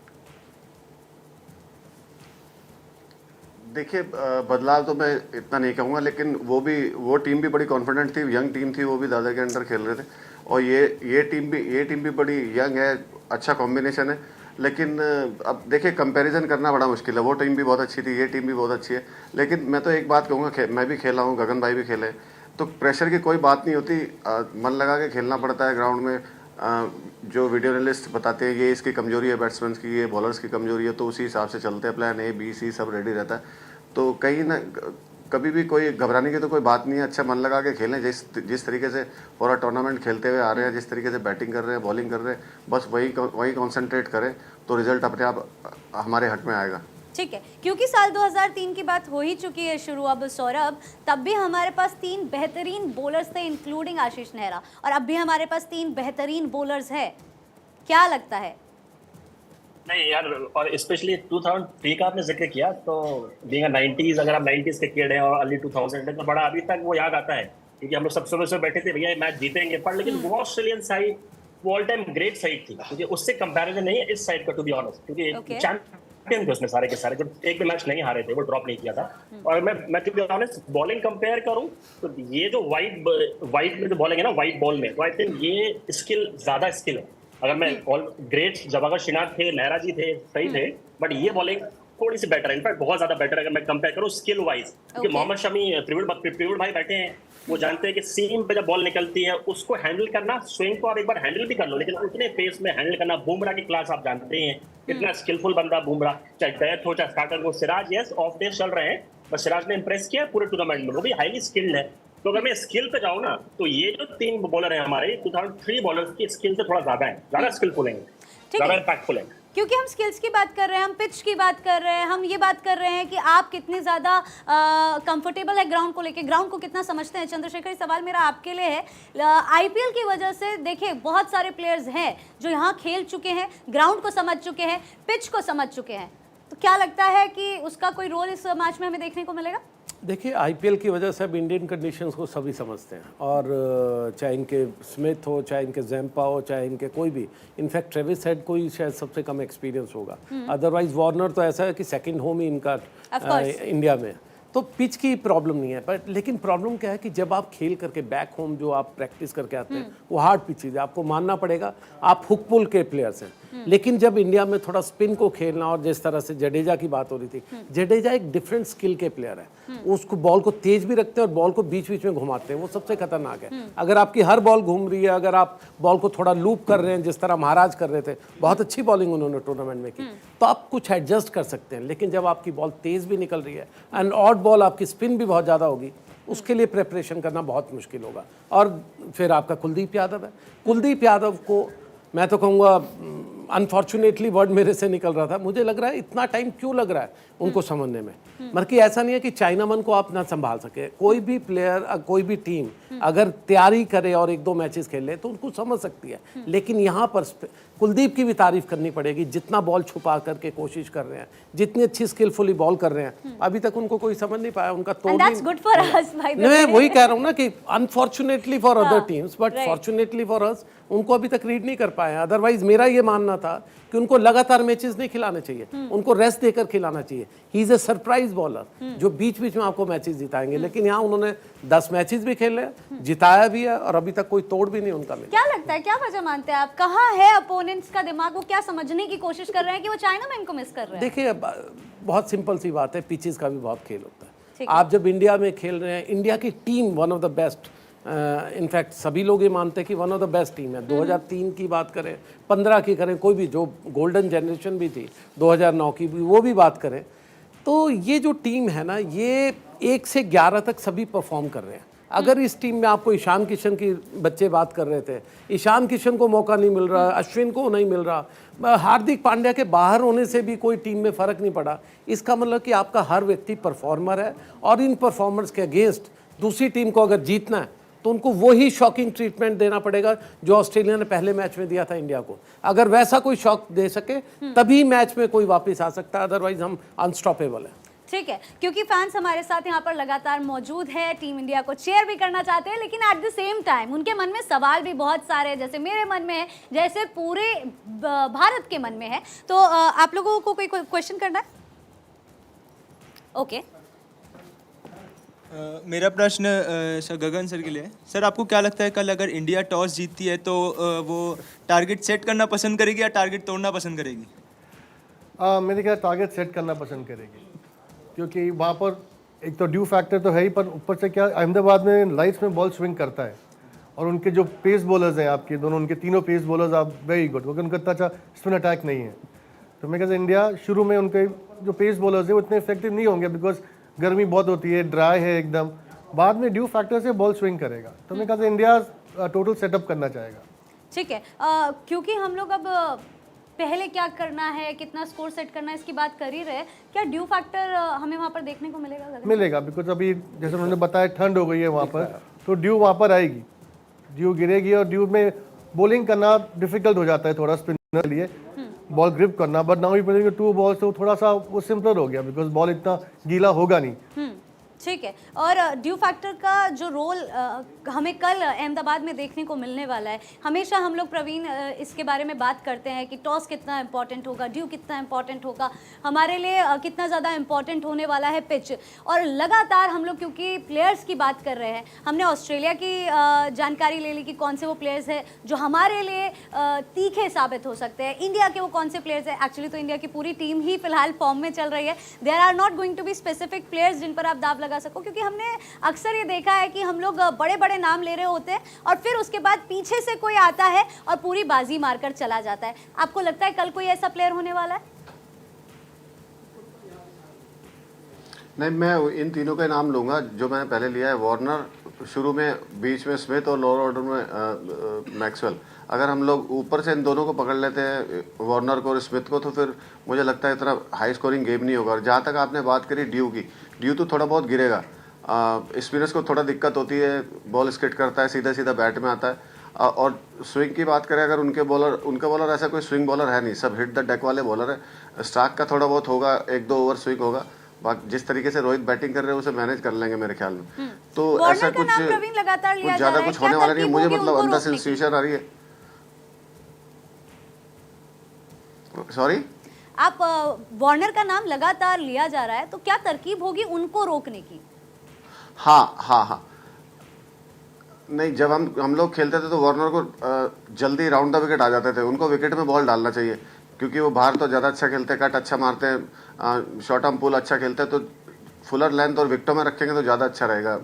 देखिए, बदलाव तो मैं इतना नहीं कहूँगा, लेकिन वो टीम भी बड़ी कॉन्फिडेंट थी, यंग टीम थी, वो भी दादा के अंडर खेल रहे थे, और ये टीम भी बड़ी यंग है, अच्छा कॉम्बिनेशन है। लेकिन अब देखिए, कंपैरिजन करना बड़ा मुश्किल है। वो टीम भी बहुत अच्छी थी, ये टीम भी बहुत अच्छी है, लेकिन मैं तो एक बात कहूँगा, मैं भी खेला हूँ, गगन भाई भी खेले, तो प्रेशर की कोई बात नहीं होती, मन लगा के खेलना पड़ता है ग्राउंड में। जो वीडियो एनालिस्ट बताते हैं ये इसकी कमजोरी है बैट्समैन की, ये बॉलर्स की कमजोरी है, तो उसी हिसाब से चलते हैं, प्लान A B C सब रेडी रहता है। तो कहीं ना कभी भी कोई घबराने की तो कोई बात नहीं है, अच्छा मन लगा के खेलें, जिस तरीके से पूरा टूर्नामेंट खेलते हुए आ रहे हैं, जिस तरीके से बैटिंग कर रहे हैं, बॉलिंग कर रहे हैं, बस वही कॉन्सेंट्रेट करें तो रिजल्ट अपने आप हमारे हक में आएगा। ठीक है, क्योंकि साल 2003 की बात हो ही चुकी है शुरू अब सौरभ, तब भी हमारे पास 3 बेहतरीन बॉलर्स थे इंक्लूडिंग आशीष नेहरा, और अब भी हमारे पास 3 बेहतरीन बॉलर्स है। क्या लगता है? नहीं यार, और स्पेशली 2003 का आपने जिक्र किया, तो बीइंग 90s, अगर आप 90s के किड हैं और अर्ली 2000 तो बड़ा अभी तक वो याद आता है, क्योंकि हम लोग सब सुबह सुबह बैठे थे, भैया मैच जीतेंगे, पर लेकिन वो ऑस्ट्रेलियन साइड वो ऑल टाइम ग्रेट साइड थी, क्योंकि उससे कंपैरिजन नहीं है इस साइड का, टू बी ऑनेस्ट, क्योंकि चैंपियन थे उसमें सारे के सारे, जो एक भी मैच नहीं हारे थे, वो ड्रॉप नहीं किया था। और मैं to be honest bowling compare करूं तो ये जो वाइट में जो बॉलिंग है ना, वाइट बॉल में, तो आई थिंक ये स्किल ज्यादा स्किल है। अगर मैं ऑल ग्रेट जवाहर श्रीनाथ थे, नेहरा जी थे, सही थे, बट ये बॉलिंग थोड़ी सी बेटर है, इनफैक्ट बहुत ज्यादा बेटर अगर मैं कंपेयर करूं स्किल वाइज, क्योंकि मोहम्मद शमी, त्रिविड़ भाई बैठे हैं, वो जानते हैं कि सीम पे जब बॉल निकलती है उसको हैंडल करना, स्विंग को आप एक बार हैंडल भी कर लो, लेकिन उतने पेस में हैंडल करना, बुमराह की क्लास आप जानते हैं, इतना स्किलफुल बंदा बुमराह, चाहे डेथ हो चाहे स्टार्टर हो। सिराज यस ऑफ डे चल रहे हैं, बस सिराज ने इंप्रेस किया पूरे टूर्नामेंट में, वो भी हाईली स्किल्ड है। तो अगर मैं स्किल पे जाऊँ ना, तो ये जो 3 बॉलर हैं हमारे 2003 बॉलर्स की स्किल से थोड़ा ज्यादा है, ज्यादा स्किलफुल है, ज्यादा इंपैक्टफुल है। क्योंकि हम स्किल्स की बात कर रहे हैं, हम पिच की बात कर रहे हैं, हम ये बात कर रहे हैं कि आप कितने ज़्यादा कंफर्टेबल है ग्राउंड को लेके, ग्राउंड को कितना समझते हैं। चंद्रशेखर, सवाल मेरा आपके लिए है, आईपीएल की वजह से देखिए बहुत सारे प्लेयर्स हैं जो यहाँ खेल चुके हैं, ग्राउंड को समझ चुके हैं, पिच को समझ चुके हैं, तो क्या लगता है कि उसका कोई रोल इस मैच में हमें देखने को मिलेगा? देखिए आईपीएल की वजह से अब इंडियन कंडीशंस को सभी समझते हैं, और चाहे इनके स्मिथ हो, चाहे इनके जैम्पा हो, चाहे इनके कोई भी, इनफैक्ट ट्रेविस हेड को ही शायद सबसे कम एक्सपीरियंस होगा। अदरवाइज वार्नर तो ऐसा है कि सेकंड होम ही इनका इंडिया में, तो पिच की प्रॉब्लम नहीं है। पर लेकिन प्रॉब्लम क्या है कि जब आप खेल करके बैक होम जो आप प्रैक्टिस करके आते हैं वो हार्ड पिचेज है, आपको मानना पड़ेगा, आप हुक पुल के प्लेयर्स हैं। लेकिन जब इंडिया में थोड़ा स्पिन को खेलना, और जिस तरह से जडेजा की बात हो रही थी, जडेजा एक डिफरेंट स्किल के प्लेयर है, उसको बॉल को तेज भी रखते हैं और बॉल को बीच बीच में घुमाते हैं, वो सबसे खतरनाक है। अगर आपकी हर बॉल घूम रही है, अगर आप बॉल को थोड़ा लूप कर रहे हैं जिस तरह महाराज कर रहे थे, बहुत अच्छी बॉलिंग उन्होंने टूर्नामेंट में की, तो आप कुछ एडजस्ट कर सकते हैं। लेकिन जब आपकी बॉल तेज भी निकल रही है एंड ऑड बॉल आपकी स्पिन भी बहुत ज़्यादा होगी, उसके लिए प्रेपरेशन करना बहुत मुश्किल होगा। और फिर आपका कुलदीप यादव है, कुलदीप यादव को मैं तो कहूँगा, अनफॉर्चुनेटली वर्ड मेरे से निकल रहा था, मुझे लग रहा है इतना टाइम क्यों लग रहा है उनको समझने में। मतलब कि ऐसा नहीं है कि चाइनामन को आप ना संभाल सके, कोई भी प्लेयर, कोई भी टीम अगर तैयारी करे और एक दो मैचेस खेले तो उनको समझ सकती है। लेकिन यहाँ पर कुलदीप की भी तारीफ करनी पड़ेगी, जितना बॉल छुपा करके कोशिश कर रहे हैं, जितनी अच्छी स्किलफुली बॉल कर रहे हैं, अभी तक उनको कोई समझ नहीं पाया, उनका तो मैं वही कह रहा हूँ ना कि unfortunately for other teams but fortunately for us, उनको अभी तक रीड नहीं कर पाए। अदरवाइज मेरा ये मानना था कि उनको लगातार मैचेस नहीं खिलाने चाहिए, उनको रेस्ट देकर खिलाना चाहिए। He is a surprise bowler जो बीच बीच में आपको मैचेस जिताएंगे। लेकिन यहाँ उन्होंने 10 मैचेस भी खेले, जिताया भी है, और अभी तक कोई तोड़ भी नहीं उनका मिला। क्या लगता है, क्या वजह मानते हैं आप, कहाँ है अपोनेंट्स का दिमाग, वो क्या समझने की कोशिश कर रहे हैं कि वो चाइनामैन को मिस कर रहे हैं? देखिए बहुत सिंपल सी बात है, पिचेस का भी बहुत खेल होता है। आप जब इंडिया में खेल रहे हैं, इंडिया की team one of the best, in fact सभी लोग ये मानते हैं कि one of the best team है। 2003 की बात करें, 15 की करें, कोई भी जो गोल्डन जनरेशन भी थी, 2009 की भी, वो भी बात करें, तो ये जो टीम है ना, ये 1 से 11 तक सभी परफॉर्म कर रहे हैं। अगर इस टीम में आपको ईशान किशन की बच्चे बात कर रहे थे, ईशान किशन को मौका नहीं मिल रहा, अश्विन को नहीं मिल रहा, हार्दिक पांड्या के बाहर होने से भी कोई टीम में फ़र्क नहीं पड़ा। इसका मतलब कि आपका हर व्यक्ति परफॉर्मर है, और इन परफॉर्मर्स के अगेंस्ट दूसरी टीम को अगर जीतना है तो उनको वही शॉकिंग ट्रीटमेंट देना पड़ेगा जो ऑस्ट्रेलिया ने पहले मैच में दिया था इंडिया को। अगर वैसा कोई शॉक दे सके तभी मैच में कोई वापस आ सकता है, अदरवाइज हम अनस्टॉपेबल है। ठीक है, क्योंकि फैंस हमारे साथ यहाँ पर लगातार मौजूद है, टीम इंडिया को चेयर भी करना चाहते हैं, लेकिन एट द सेम टाइम उनके मन में सवाल भी बहुत सारे हैं, जैसे मेरे मन में है, जैसे पूरे भारत के मन में है। तो आप लोगों को कोई क्वेश्चन करना है? ओके। मेरा प्रश्न सर गगन सर के लिए है। सर आपको क्या लगता है, कल अगर इंडिया टॉस जीतती है तो वो टारगेट सेट करना पसंद करेगी या टारगेट तोड़ना पसंद करेगी? मेरे ख्याल टारगेट सेट करना पसंद करेगी, क्योंकि वहाँ पर एक तो ड्यू फैक्टर तो है ही, पर ऊपर से क्या अहमदाबाद में लाइट्स में बॉल स्विंग करता है, और उनके जो पेस बॉलर्स हैं आपके दोनों, उनके तीनों पेस बॉलर्स आप वेरी गुड, क्योंकि उनका इतना अच्छा स्पिन अटैक नहीं है। तो मैं कहता इंडिया शुरू में उनके जो पेस बॉलर्स हैं वो इतने इफेक्टिव नहीं होंगे, बिकॉज गर्मी बहुत होती है, ड्राई है एकदम, बाद में ड्यू फैक्टर से बॉल स्विंग करेगा। तो मैं कहता इंडिया टोटल सेटअप करना चाहेगा। ठीक है, क्योंकि हम लोग अब पहले क्या करना है, कितना स्कोर सेट करना है, इसकी बात कर ही रहे, क्या ड्यू फैक्टर हमें वहाँ पर देखने को मिलेगा? मिलेगा, बिकॉज अभी जैसे उन्होंने बताया ठंड हो गई है वहाँ पर, तो ड्यू वहाँ पर आएगी, ड्यू गिरेगी, और ड्यू में बॉलिंग करना डिफिकल्ट हो जाता है थोड़ा स्पिनर के लिए, बॉल ग्रिप करना। बट नाउ यू 2 बॉल्स, तो थोड़ा सा वो सिंपलर हो गया, बिकॉज बॉल इतना गीला होगा नहीं। ठीक है, और ड्यू फैक्टर का जो रोल हमें कल अहमदाबाद में देखने को मिलने वाला है। हमेशा हम लोग प्रवीण इसके बारे में बात करते हैं कि टॉस कितना इंपॉर्टेंट होगा, ड्यू कितना इंपॉर्टेंट होगा, हमारे लिए कितना ज़्यादा इंपॉर्टेंट होने वाला है पिच। और लगातार हम लोग क्योंकि प्लेयर्स की बात कर रहे हैं, हमने ऑस्ट्रेलिया की जानकारी ले ली कि कौन से वो प्लेयर्स हैं जो हमारे लिए तीखे साबित हो सकते हैं, इंडिया के वो कौन से प्लेयर्स हैं। एक्चुअली तो इंडिया की पूरी टीम ही फिलहाल फॉर्म में चल रही है, there are not going to be specific players जिन पर आप दाव लगा सको, क्योंकि हमने अक्सर ये देखा है कि हम लोग बड़े बड़े नाम ले रहे होते हैं और फिर उसके बाद पीछे से कोई आता है और पूरी बाजी मारकर चला जाता है। आपको लगता है कल कोई ऐसा प्लेयर होने वाला है? नहीं, मैं इन तीनों का नाम लूंगा जो मैंने पहले लिया है, वार्नर शुरू में, बीच में स्मिथ और लोअर ऑर्डर में मैक्सवेल। अगर हम लोग ऊपर से इन दोनों को पकड़ लेते हैं, वार्नर को और स्मिथ को, तो फिर मुझे लगता है इतना हाई स्कोरिंग गेम नहीं होगा। और जहाँ तक आपने बात करी ड्यू की, ड्यू तो थोड़ा बहुत गिरेगा, स्पिनर्स को थोड़ा दिक्कत होती है, बॉल स्किट करता है, सीधा सीधा बैट में आता है। और स्विंग की बात करें, अगर उनका बॉलर ऐसा कोई स्विंग बॉलर है नहीं, सब हिट द डेक वाले बॉलर है। स्टार्क का थोड़ा बहुत होगा, 1-2 ओवर स्विंग होगा, जिस तरीके से रोहित बैटिंग कर रहे हैं उसे मैनेज कर लेंगे मेरे ख्याल में। तो वार्नर ऐसा का नाम प्रवीण लगातार लिया कुछ जा ज्यादा रहा है, कुछ क्या होने वाला नहीं है। तरकीब मुझे होगी मतलब उनको अंदर रोकने से की? सिचुएशन आ रही है। सॉरी, आप वार्नर का नाम लगातार लिया जा रहा है, तो क्या तरकीब होगी उनको रोकने की? हाँ हाँ हाँ, नहीं, जब हम लोग खेलते थे तो वार्नर को जल्दी राउंड द विकेट आ जाते थे। उनको विकेट में बॉल डालना चाहिए, क्योंकि वो बाहर तो ज़्यादा अच्छा खेलते हैं, कट अच्छा मारते हैं, शॉर्ट आर्म पुल अच्छा खेलते हैं। तो फुलर लेंथ और विकेटों में रखेंगे तो ज़्यादा अच्छा रहेगा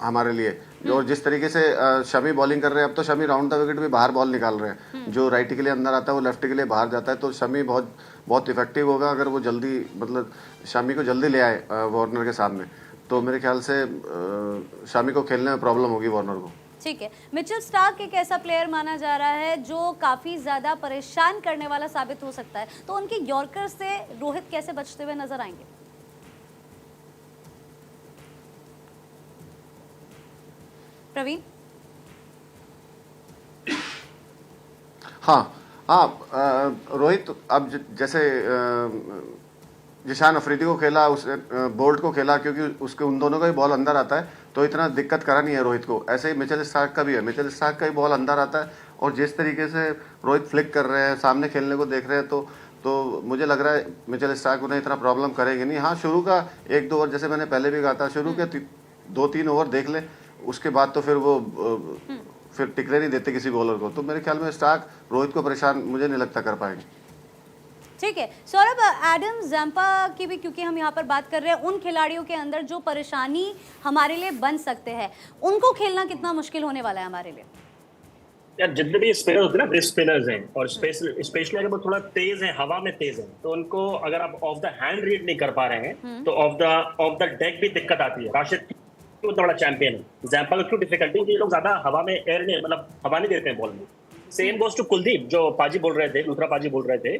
हमारे लिए। और जिस तरीके से शमी बॉलिंग कर रहे हैं, अब तो शमी राउंड द विकेट भी बाहर बॉल निकाल रहे हैं। जो राइट के लिए अंदर आता है वो लेफ्ट के लिए बाहर जाता है। तो शमी बहुत बहुत इफेक्टिव होगा अगर वो जल्दी, मतलब शमी को जल्दी ले आए वार्नर के सामने। तो मेरे ख्याल से शमी को खेलने में प्रॉब्लम होगी वार्नर को। ठीक है, मिचेल स्टार्क एक ऐसा प्लेयर माना जा रहा है जो काफी ज्यादा परेशान करने वाला साबित हो सकता है, तो उनके यॉर्कर से रोहित कैसे बचते हुए नजर आएंगे? प्रवीण? हाँ हाँ, रोहित अब जैसे जिशान अफरीदी को खेला, उसने बोल्ट को खेला, क्योंकि उसके उन दोनों का ही बॉल अंदर आता है, तो इतना दिक्कत करा नहीं है रोहित को। ऐसे ही मिचेल स्टार्क का भी है, मिचेल स्टार्क का ही बॉल अंदर आता है, और जिस तरीके से रोहित फ्लिक कर रहे हैं, सामने खेलने को देख रहे हैं, तो मुझे लग रहा है मिचेल स्टार्क उन्हें इतना प्रॉब्लम करेंगे नहीं। हाँ, शुरू का 1-2 ओवर, जैसे मैंने पहले भी कहा था, शुरू के 2-3 ओवर देख ले, उसके बाद तो फिर वो फिर टिकने नहीं देते किसी बॉलर को। तो मेरे ख्याल में स्टार्क रोहित को परेशान मुझे नहीं लगता कर पाएंगे। ठीक है सौरभ, एडम जैम्पा की भी क्योंकि हम यहाँ पर बात कर रहे हैं उन खिलाड़ियों के अंदर जो परेशानी हमारे लिए बन सकते हैं, उनको खेलना कितना मुश्किल होने वाला है हमारे लिए? यार, जितने भी स्पिनर होते हैं ना, ब्रिस्ट स्पिनर्स हैं, और स्पेशली अगर वो थोड़ा तेज है, हवा में तेज है, तो उनको अगर आप ऑफ द हैंड रीड नहीं कर पा रहे हैं तो ऑफ द डेक भी दिक्कत आती है। राशिद क्यों इतना बड़ा चैंपियन है, जैम्पा को क्यों डिफिकल्टी, क्योंकि ये लोग ज्यादा हवा में एयर नहीं, मतलब हवा नहीं देते हैं बॉल में। सेम गोज टू कुलदीप, जो पाजी बोल रहे थे, दूसरा पाजी बोल रहे थे,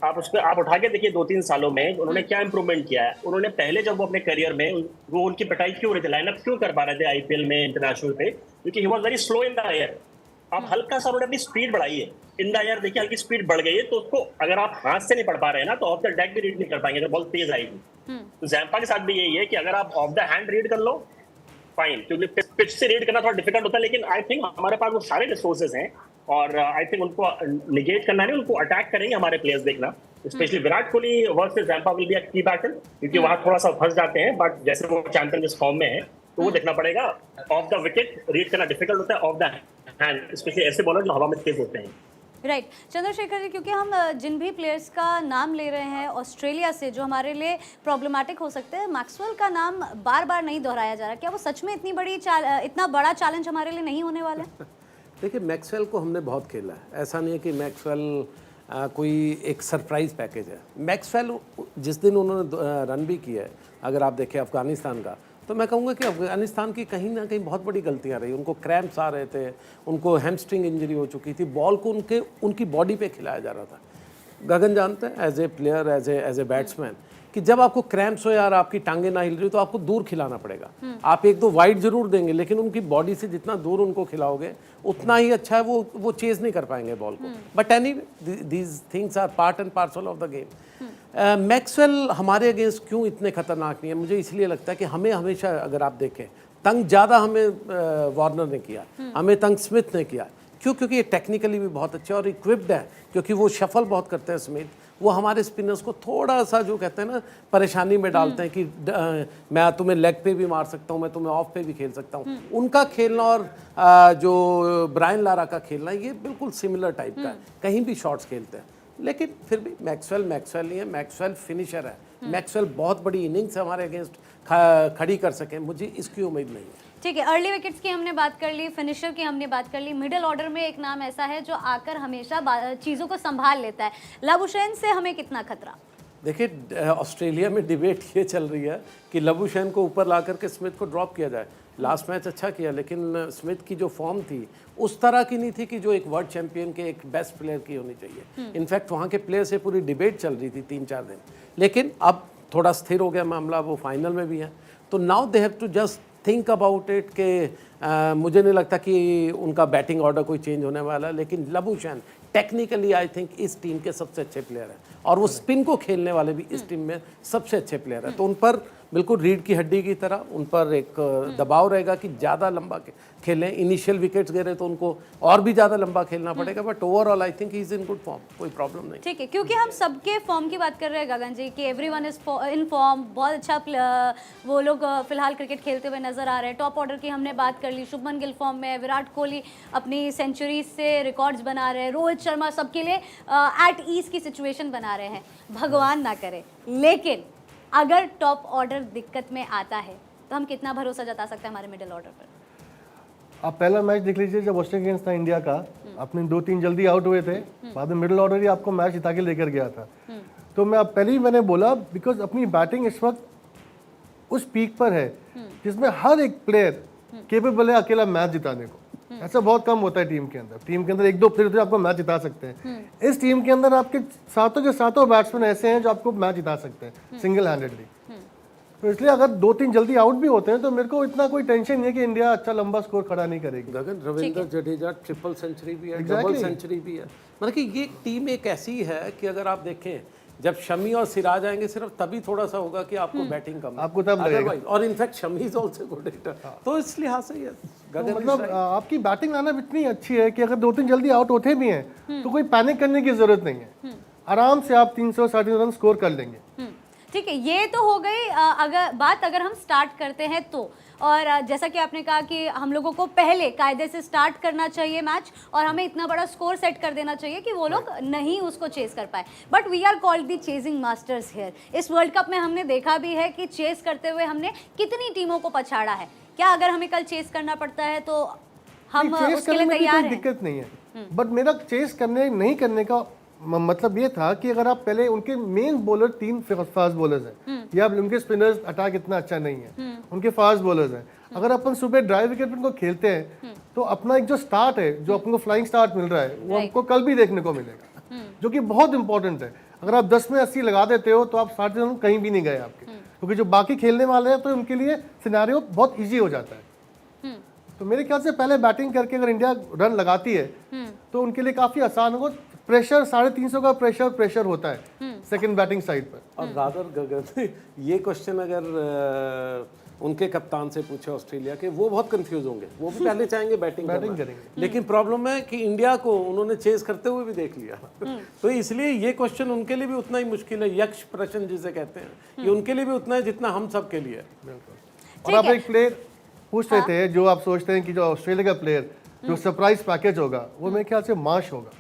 आप उस पर आप उठा के देखिए 2-3 सालों में उन्होंने क्या इंप्रूवमेंट किया है। उन्होंने पहले जब वो अपने करियर में वो उनकी पिटाई क्यों रहे थे, लाइनअप क्यों कर पा रहे थे आईपीएल में, इंटरनेशनल पे, क्योंकि he was very slow in the air. आप हल्का सा उन्होंने अपनी स्पीड बढ़ाई है, इन द एयर देखिए हल्की स्पीड बढ़ गई है, तो उसको अगर आप हाथ से नहीं पढ़ पा रहे हैं ना, तो ऑफ द डेक भी रीड नहीं कर पाएंगे, तो बहुत तेज आएगी। तो जैम्पा के साथ भी यही है कि अगर आप ऑफ द हैंड रीड कर लो, फाइन, क्योंकि पिच से रीड करना थोड़ा डिफिकल्ट होता है, लेकिन आई थिंक हमारे पास वो सारे रिसोर्सेज हैं, और आई थिंक उनको निगेट करना नहीं, उनको अटैक करेंगे हमारे प्लेयर्स। देखना specially Virat Kohli versus Zampa will be a key battle, क्योंकि वहां थोड़ा सा फंस जाते हैं, बट जैसे वो चैंपियन जिस फॉर्म में है, तो वो देखना पड़ेगा। ऑफ द विकेट रीड करना डिफिकल्ट होता है, ऑफ द हैंड स्पेशली ऐसे बॉलर जो हवा में तेज होते हैं। राइट चंद्रशेखर जी, क्योंकि हम जिन भी प्लेयर्स का नाम ले रहे हैं ऑस्ट्रेलिया से जो हमारे लिए प्रॉब्लमेटिक हो सकते हैं, मैक्सवेल का नाम बार बार नहीं दोहराया जा रहा, क्या वो सच में इतना बड़ा चैलेंज हमारे लिए नहीं होने वाला है? देखिए, मैक्सवेल को हमने बहुत खेला है, ऐसा नहीं है कि मैक्सवेल कोई एक सरप्राइज पैकेज है। मैक्सवेल जिस दिन उन्होंने रन भी किया है, अगर आप देखें अफगानिस्तान का, तो मैं कहूँगा कि अफगानिस्तान की कहीं ना कहीं बहुत बड़ी गलतियाँ रही। उनको क्रैम्प्स आ रहे थे, उनको हैमस्ट्रिंग इंजरी हो चुकी थी, बॉल को उनकी बॉडी पे खिलाया जा रहा था। गगन जानते हैं as a player, as a batsman, कि जब आपको क्रैम्प्स हो यार, आपकी टांगे ना हिल रही, तो आपको दूर खिलाना पड़ेगा। आप 1-2 वाइड जरूर देंगे, लेकिन उनकी बॉडी से जितना दूर उनको खिलाओगे उतना ही अच्छा है, वो चेज नहीं कर पाएंगे बॉल को। But anyway these things are part and parcel of the game. Maxwell हमारे अगेंस्ट क्यों इतने खतरनाक नहीं है, मुझे इसलिए लगता है कि हमें हमेशा, अगर आप देखें, तंग ज़्यादा हमें वार्नर ने किया, हमें तंग स्मिथ ने किया। क्यों? क्योंकि ये टेक्निकली भी बहुत अच्छे और इक्विप्ड है, क्योंकि वो शफल बहुत करते हैं स्मिथ। वो हमारे स्पिनर्स को थोड़ा सा, जो कहते हैं ना, परेशानी में डालते हैं कि मैं तुम्हें लेग पे भी मार सकता हूँ, मैं तुम्हें ऑफ पे भी खेल सकता हूँ। उनका खेलना और जो ब्रायन लारा का खेलना, ये बिल्कुल सिमिलर टाइप का है, कहीं भी शॉट्स खेलते हैं। लेकिन फिर भी मैक्सवेल नहीं है, मैक्सवेल फिनिशर है। मैक्सवेल बहुत बड़ी इनिंग्स हमारे अगेंस्ट खड़ी कर सके, मुझे इसकी उम्मीद नहीं है। ठीक है, अर्ली विकेट्स की हमने बात कर ली, फिनिशर की हमने बात कर ली, मिडिल ऑर्डर में एक नाम ऐसा है जो आकर हमेशा चीज़ों को संभाल लेता है, लबुशेन से हमें कितना खतरा? देखिए, ऑस्ट्रेलिया में डिबेट ये चल रही है कि लबुशेन को ऊपर ला करके स्मिथ को ड्रॉप किया जाए। लास्ट मैच अच्छा किया, लेकिन स्मिथ की जो फॉर्म थी उस तरह की नहीं थी कि जो एक वर्ल्ड चैंपियन के, एक बेस्ट प्लेयर की होनी चाहिए। इनफैक्ट वहाँ के प्लेयर से पूरी डिबेट चल रही थी 3-4 दिन, लेकिन अब थोड़ा स्थिर हो गया मामला, वो फाइनल में भी है। तो now they have to just think about it कि मुझे नहीं लगता कि उनका बैटिंग ऑर्डर कोई चेंज होने वाला है, लेकिन लबुशैन टेक्निकली आई थिंक इस टीम के सबसे अच्छे प्लेयर हैं और वो स्पिन को खेलने वाले भी इस टीम में सबसे अच्छे प्लेयर हैं। तो उन पर बिल्कुल रीढ़ की हड्डी की तरह उन पर एक दबाव रहेगा कि ज़्यादा लंबा खेलें। इनिशियल विकेट्स गिरे तो उनको और भी ज़्यादा लंबा खेलना पड़ेगा, but overall I think he is in good form, कोई प्रॉब्लम नहीं। ठीक है, क्योंकि हम सबके फॉर्म की बात कर रहे हैं गगन जी कि एवरीवन इज इन फॉर्म, बहुत अच्छा वो लोग फिलहाल क्रिकेट खेलते हुए नजर आ रहे हैं। टॉप ऑर्डर की हमने बात कर ली, शुभमन गिल फॉर्म में, विराट कोहली अपनी सेंचुरी से रिकॉर्ड्स बना रहे हैं, रोहित शर्मा सबके लिए एट ईज की सिचुएशन बना रहे हैं। भगवान ना करे, लेकिन अगर टॉप ऑर्डर दिक्कत में आता है तो हम कितना भरोसा जता सकते हैं हमारे मिडिल ऑर्डर पर? आप पहला मैच देख लीजिए, जब ऑस्ट्रेलिया अगेंस्ट था इंडिया का, अपने 2-3 जल्दी आउट हुए थे, बाद में मिडिल ऑर्डर ही आपको मैच जिता के लेकर गया था। तो मैं पहले ही मैंने बोला, बिकॉज अपनी बैटिंग इस वक्त उस पीक पर है जिसमें हर एक प्लेयर केपेबल है अकेला मैच जिताने को। ऐसा बहुत कम होता है टीम के अंदर। टीम के अंदर 1-2 प्लेयर होते हैं आपको मैच जिता सकते हैं। इस टीम के अंदर आपके सातों के सातों बैट्समैन ऐसे हैं जो आपको मैच जिता सकते हैं सिंगल हैंडेडली। तो इसलिए अगर 2-3 जल्दी आउट भी होते हैं तो मेरे को इतना कोई टेंशन नहीं है कि इंडिया अच्छा लंबा स्कोर खड़ा नहीं करेगी। गगन, रविंद्र जडेजा ट्रिपल सेंचुरी भी है, डबल सेंचुरी भी है। मतलब कि ये टीम एक ऐसी है कि अगर आप देखें, जब शमी और सिराज आएंगे सिर्फ तभी थोड़ा सा होगा कि आपको बैटिंग कम आपको तब लगेगा। और in fact Shami is also good hitter, तो इस लिहाज से ये तो मतलब आपकी बैटिंग लाइनअप इतनी अच्छी है कि अगर 2-3 जल्दी आउट होते भी हैं तो कोई पैनिक करने की जरूरत नहीं है। आराम से आप 300-350 रन स्कोर कर लेंगे। ठीक है, ये तो हो गई अगर हम स्टार्ट करते हैं तो। और जैसा कि आपने कहा कि हम लोगों को पहले कायदे से स्टार्ट करना चाहिए मैच और हमें इतना बड़ा स्कोर सेट कर देना चाहिए कि वो लोग नहीं उसको चेस कर पाए। But we are called the chasing masters here. इस वर्ल्ड कप में हमने देखा भी है कि चेस करते हुए हमने कितनी टीमों को पछाड़ा है। क्या अगर हमें कल चेस करना पड़ता है तो हम उसके लिए तैयार हैं? दिक्कत नहीं है, बट मेरा चेस करने नहीं करने का मतलब ये था कि अगर आप पहले उनके मेन बॉलर 3 फास्ट बॉलर्स हैं या उनके स्पिनर्स अटैक इतना अच्छा नहीं है, उनके फास्ट बॉलर्स हैं, अगर अपन सुबह ड्राइव विकेट पर उनको खेलते हैं तो अपना एक जो स्टार्ट है, जो अपन को फ्लाइंग स्टार्ट मिल रहा है, वो हमको कल भी देखने को मिलेगा, जो कि बहुत इंपॉर्टेंट है। अगर आप 10 में 80 लगा देते हो तो आप 60 रन कहीं भी नहीं गए आपके, क्योंकि जो बाकी खेलने वाले हैं तो उनके लिए सिनेरियो बहुत ईजी हो जाता है। तो मेरे ख्याल से पहले बैटिंग करके अगर इंडिया रन लगाती है तो उनके लिए काफी आसान होगा। प्रेशर 350 का प्रेशर होता है सेकंड बैटिंग साइड पर। और रादर गगन, ये क्वेश्चन अगर उनके कप्तान से पूछे ऑस्ट्रेलिया के, वो बहुत कंफ्यूज होंगे। वो भी पहले चाहेंगे बैटिंग करेंगे, लेकिन प्रॉब्लम है कि इंडिया को उन्होंने चेस करते हुए भी देख लिया तो इसलिए ये क्वेश्चन उनके लिए भी उतना ही मुश्किल है। यक्ष प्रश्न जिसे कहते हैं, ये उनके लिए भी उतना है जितना हम सब के लिए है। और आप एक प्लेयर पूछ रहे थे, जो आप सोचते हैं कि जो ऑस्ट्रेलिया का प्लेयर जो सरप्राइज पैकेज होगा, वो मेरे ख्याल से मार्श होगा।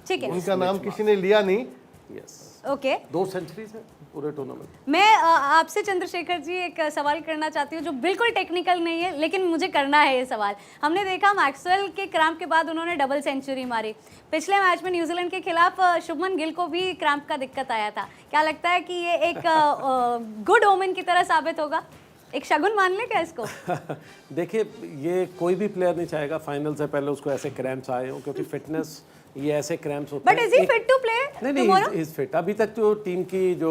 ठीक है, उनका नाम किसी ने लिया नहीं। Yes, okay. 2 सेंचुरीज है पूरे टूर्नामेंट। मैं आपसे चंद्रशेखर जी एक सवाल करना चाहती हूँ जो बिल्कुल टेक्निकल नहीं है, लेकिन मुझे करना है ये सवाल। हमने देखा मैक्सवेल के क्रैम्प के बाद उन्होंने डबल सेंचुरी मारी। पिछले मैच में न्यूजीलैंड के खिलाफ शुभमन गिल को भी क्रैम्प का दिक्कत आया था। क्या लगता है कि ये एक गुड ओमेन की तरह साबित होगा? एक शगुन मान ले क्या इसको? देखिए, ये कोई भी प्लेयर नहीं चाहेगा फाइनल से पहले उसको ऐसे क्रैम्प्स आए हो, क्योंकि फिटनेस ये ऐसे क्रैम्प्स होते हैं। But is he fit to play? नहीं, इज फिट। अभी तक जो टीम की जो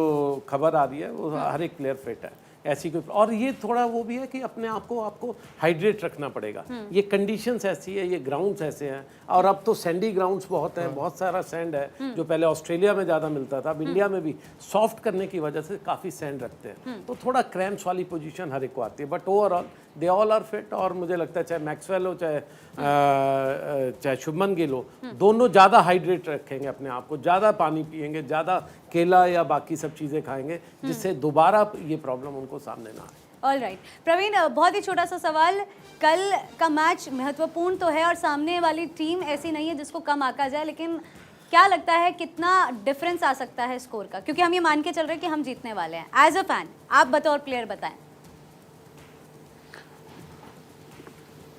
खबर आ रही है वो हर एक प्लेयर फिट है, ऐसी कोई। और ये थोड़ा वो भी है कि अपने आप को आपको हाइड्रेट रखना पड़ेगा। ये कंडीशंस ऐसी है, ये ग्राउंड्स ऐसे हैं, और अब तो सैंडी ग्राउंड्स बहुत हैं, बहुत सारा सैंड है जो पहले ऑस्ट्रेलिया में ज़्यादा मिलता था। अब इंडिया में भी सॉफ्ट करने की वजह से काफ़ी सैंड रखते हैं, तो थोड़ा क्रैम्प्स वाली पोजीशन हर एक को आती है। But overall they all are fit. और मुझे लगता है चाहे मैक्सवेल हो चाहे शुभमन गिल हो, दोनों ज़्यादा हाइड्रेट रखेंगे अपने आप को, ज़्यादा पानी पिएंगे, ज़्यादा केला या बाकी सब चीज़ें खाएंगे, जिससे दोबारा ये प्रॉब्लम उनको सामने ना आए। ऑल राइट प्रवीण, बहुत ही छोटा सा सवाल। कल का मैच महत्वपूर्ण तो है और सामने वाली टीम ऐसी नहीं है जिसको कम आंका जाए, लेकिन क्या लगता है कितना डिफरेंस आ सकता है स्कोर का? क्योंकि हम ये मान के चल रहे हैं कि हम जीतने वाले हैं। एज अ फैन आप बतौर प्लेयर बताएं।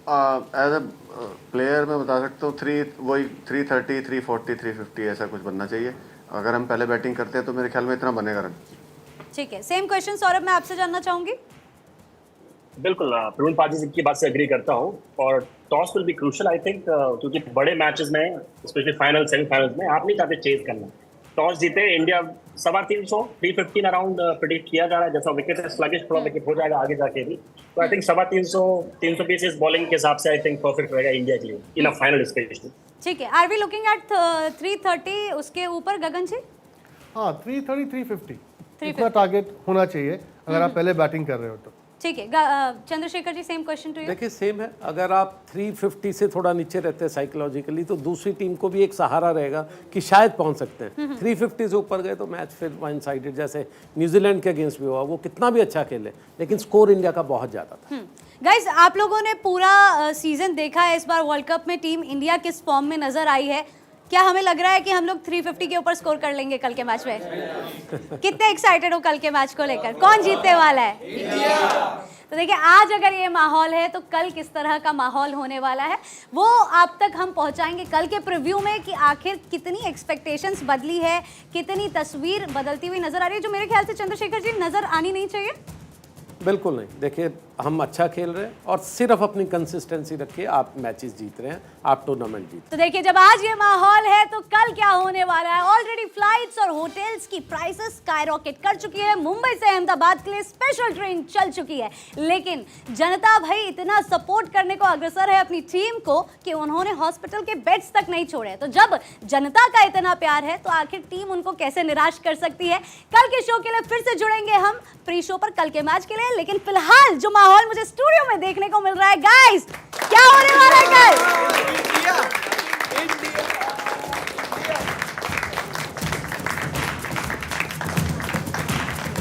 एज अ प्लेयर मैं बता सकता हूँ 330, 340, 350 ऐसा कुछ बनना चाहिए। अगर हम पहले बैटिंग करते हैं तो मेरे ख्याल में इतना बनेगा रन। ठीक है, सेम क्वेश्चन सौरभ मैं आपसे जानना चाहूंगी। बिल्कुल, प्रवीण पाजी की बात से एग्री करता हूँ। और toss will be crucial I think, क्योंकि बड़े मैचेस में स्पेशली फाइनल सेमीफाइनल्स में आप नहीं चाहते चेज करना, टॉस जीते इंडिया 350 315 अराउंड प्रेडिक्ट किया जा रहा है, जैसा विकेट है स्लगिश थोड़ा विकेट हो जाएगा आगे जाके भी, तो आई थिंक 350 बॉलिंग के हिसाब से आई थिंक परफेक्ट रहेगा इंडिया के लिए इन अ फाइनल स्पेशली। ठीक है, आर वी लुकिंग एट 330 उसके ऊपर गगन जी? हाँ 330 350 इतना टारगेट होना चाहिए अगर आप पहले बैटिंग कर रहे हो तो। ठीक है, Chandrashekhar ji same question to you. देखिए सेम है, अगर आप 350 से थोड़ा नीचे रहते हैं साइकोलॉजिकली तो दूसरी टीम को भी एक सहारा रहेगा कि शायद पहुंच सकते हैं। 350 से ऊपर गए तो मैच फिर वन साइडेड, जैसे न्यूजीलैंड के अगेंस्ट भी हुआ, वो कितना भी अच्छा खेले लेकिन स्कोर इंडिया का बहुत ज़्यादा था। गाइस आप लोगों ने पूरा सीजन देखा है, इस बार वर्ल्ड कप में टीम इंडिया किस फॉर्म में नजर आई है? क्या हमें लग रहा है कि हम लोग 350 के ऊपर स्कोर कर लेंगे कल के मैच में? कितने एक्साइटेड हो कल के मैच को लेकर? कौन जीतने वाला है? तो देखिए आज अगर ये माहौल है तो कल किस तरह का माहौल होने वाला है वो आप तक हम पहुंचाएंगे कल के प्रीव्यू में, कि आखिर कितनी एक्सपेक्टेशंस बदली है, कितनी तस्वीर बदलती हुई नजर आ रही है, जो मेरे ख्याल से चंद्रशेखर जी नजर आनी नहीं चाहिए। बिल्कुल नहीं, देखिए हम अच्छा खेल रहे हैं और सिर्फ अपनी कंसिस्टेंसी रखिए, आप मैचेस जीत रहे हैं, आप टूर्नामेंट जीत। तो देखिए जब आज ये माहौल है तो कल क्या होने वाला है। ऑलरेडी फ्लाइट्स और होटल्स की प्राइसेस स्काईरॉकेट कर चुकी है, मुंबई से अहमदाबाद के लिए स्पेशल ट्रेन चल चुकी है, लेकिन जनता भाई इतना सपोर्ट करने को अग्रसर है अपनी टीम को कि उन्होंने हॉस्पिटल के बेड्स तक नहीं छोड़े। तो जब जनता का इतना प्यार है तो आखिर टीम उनको कैसे निराश कर सकती है। कल के शो के लिए फिर से जुड़ेंगे हम प्री शो पर कल के मैच के लिए, लेकिन फिलहाल जो माहौल मुझे स्टूडियो में देखने को मिल रहा है गाइस, क्या होने वाला है कल?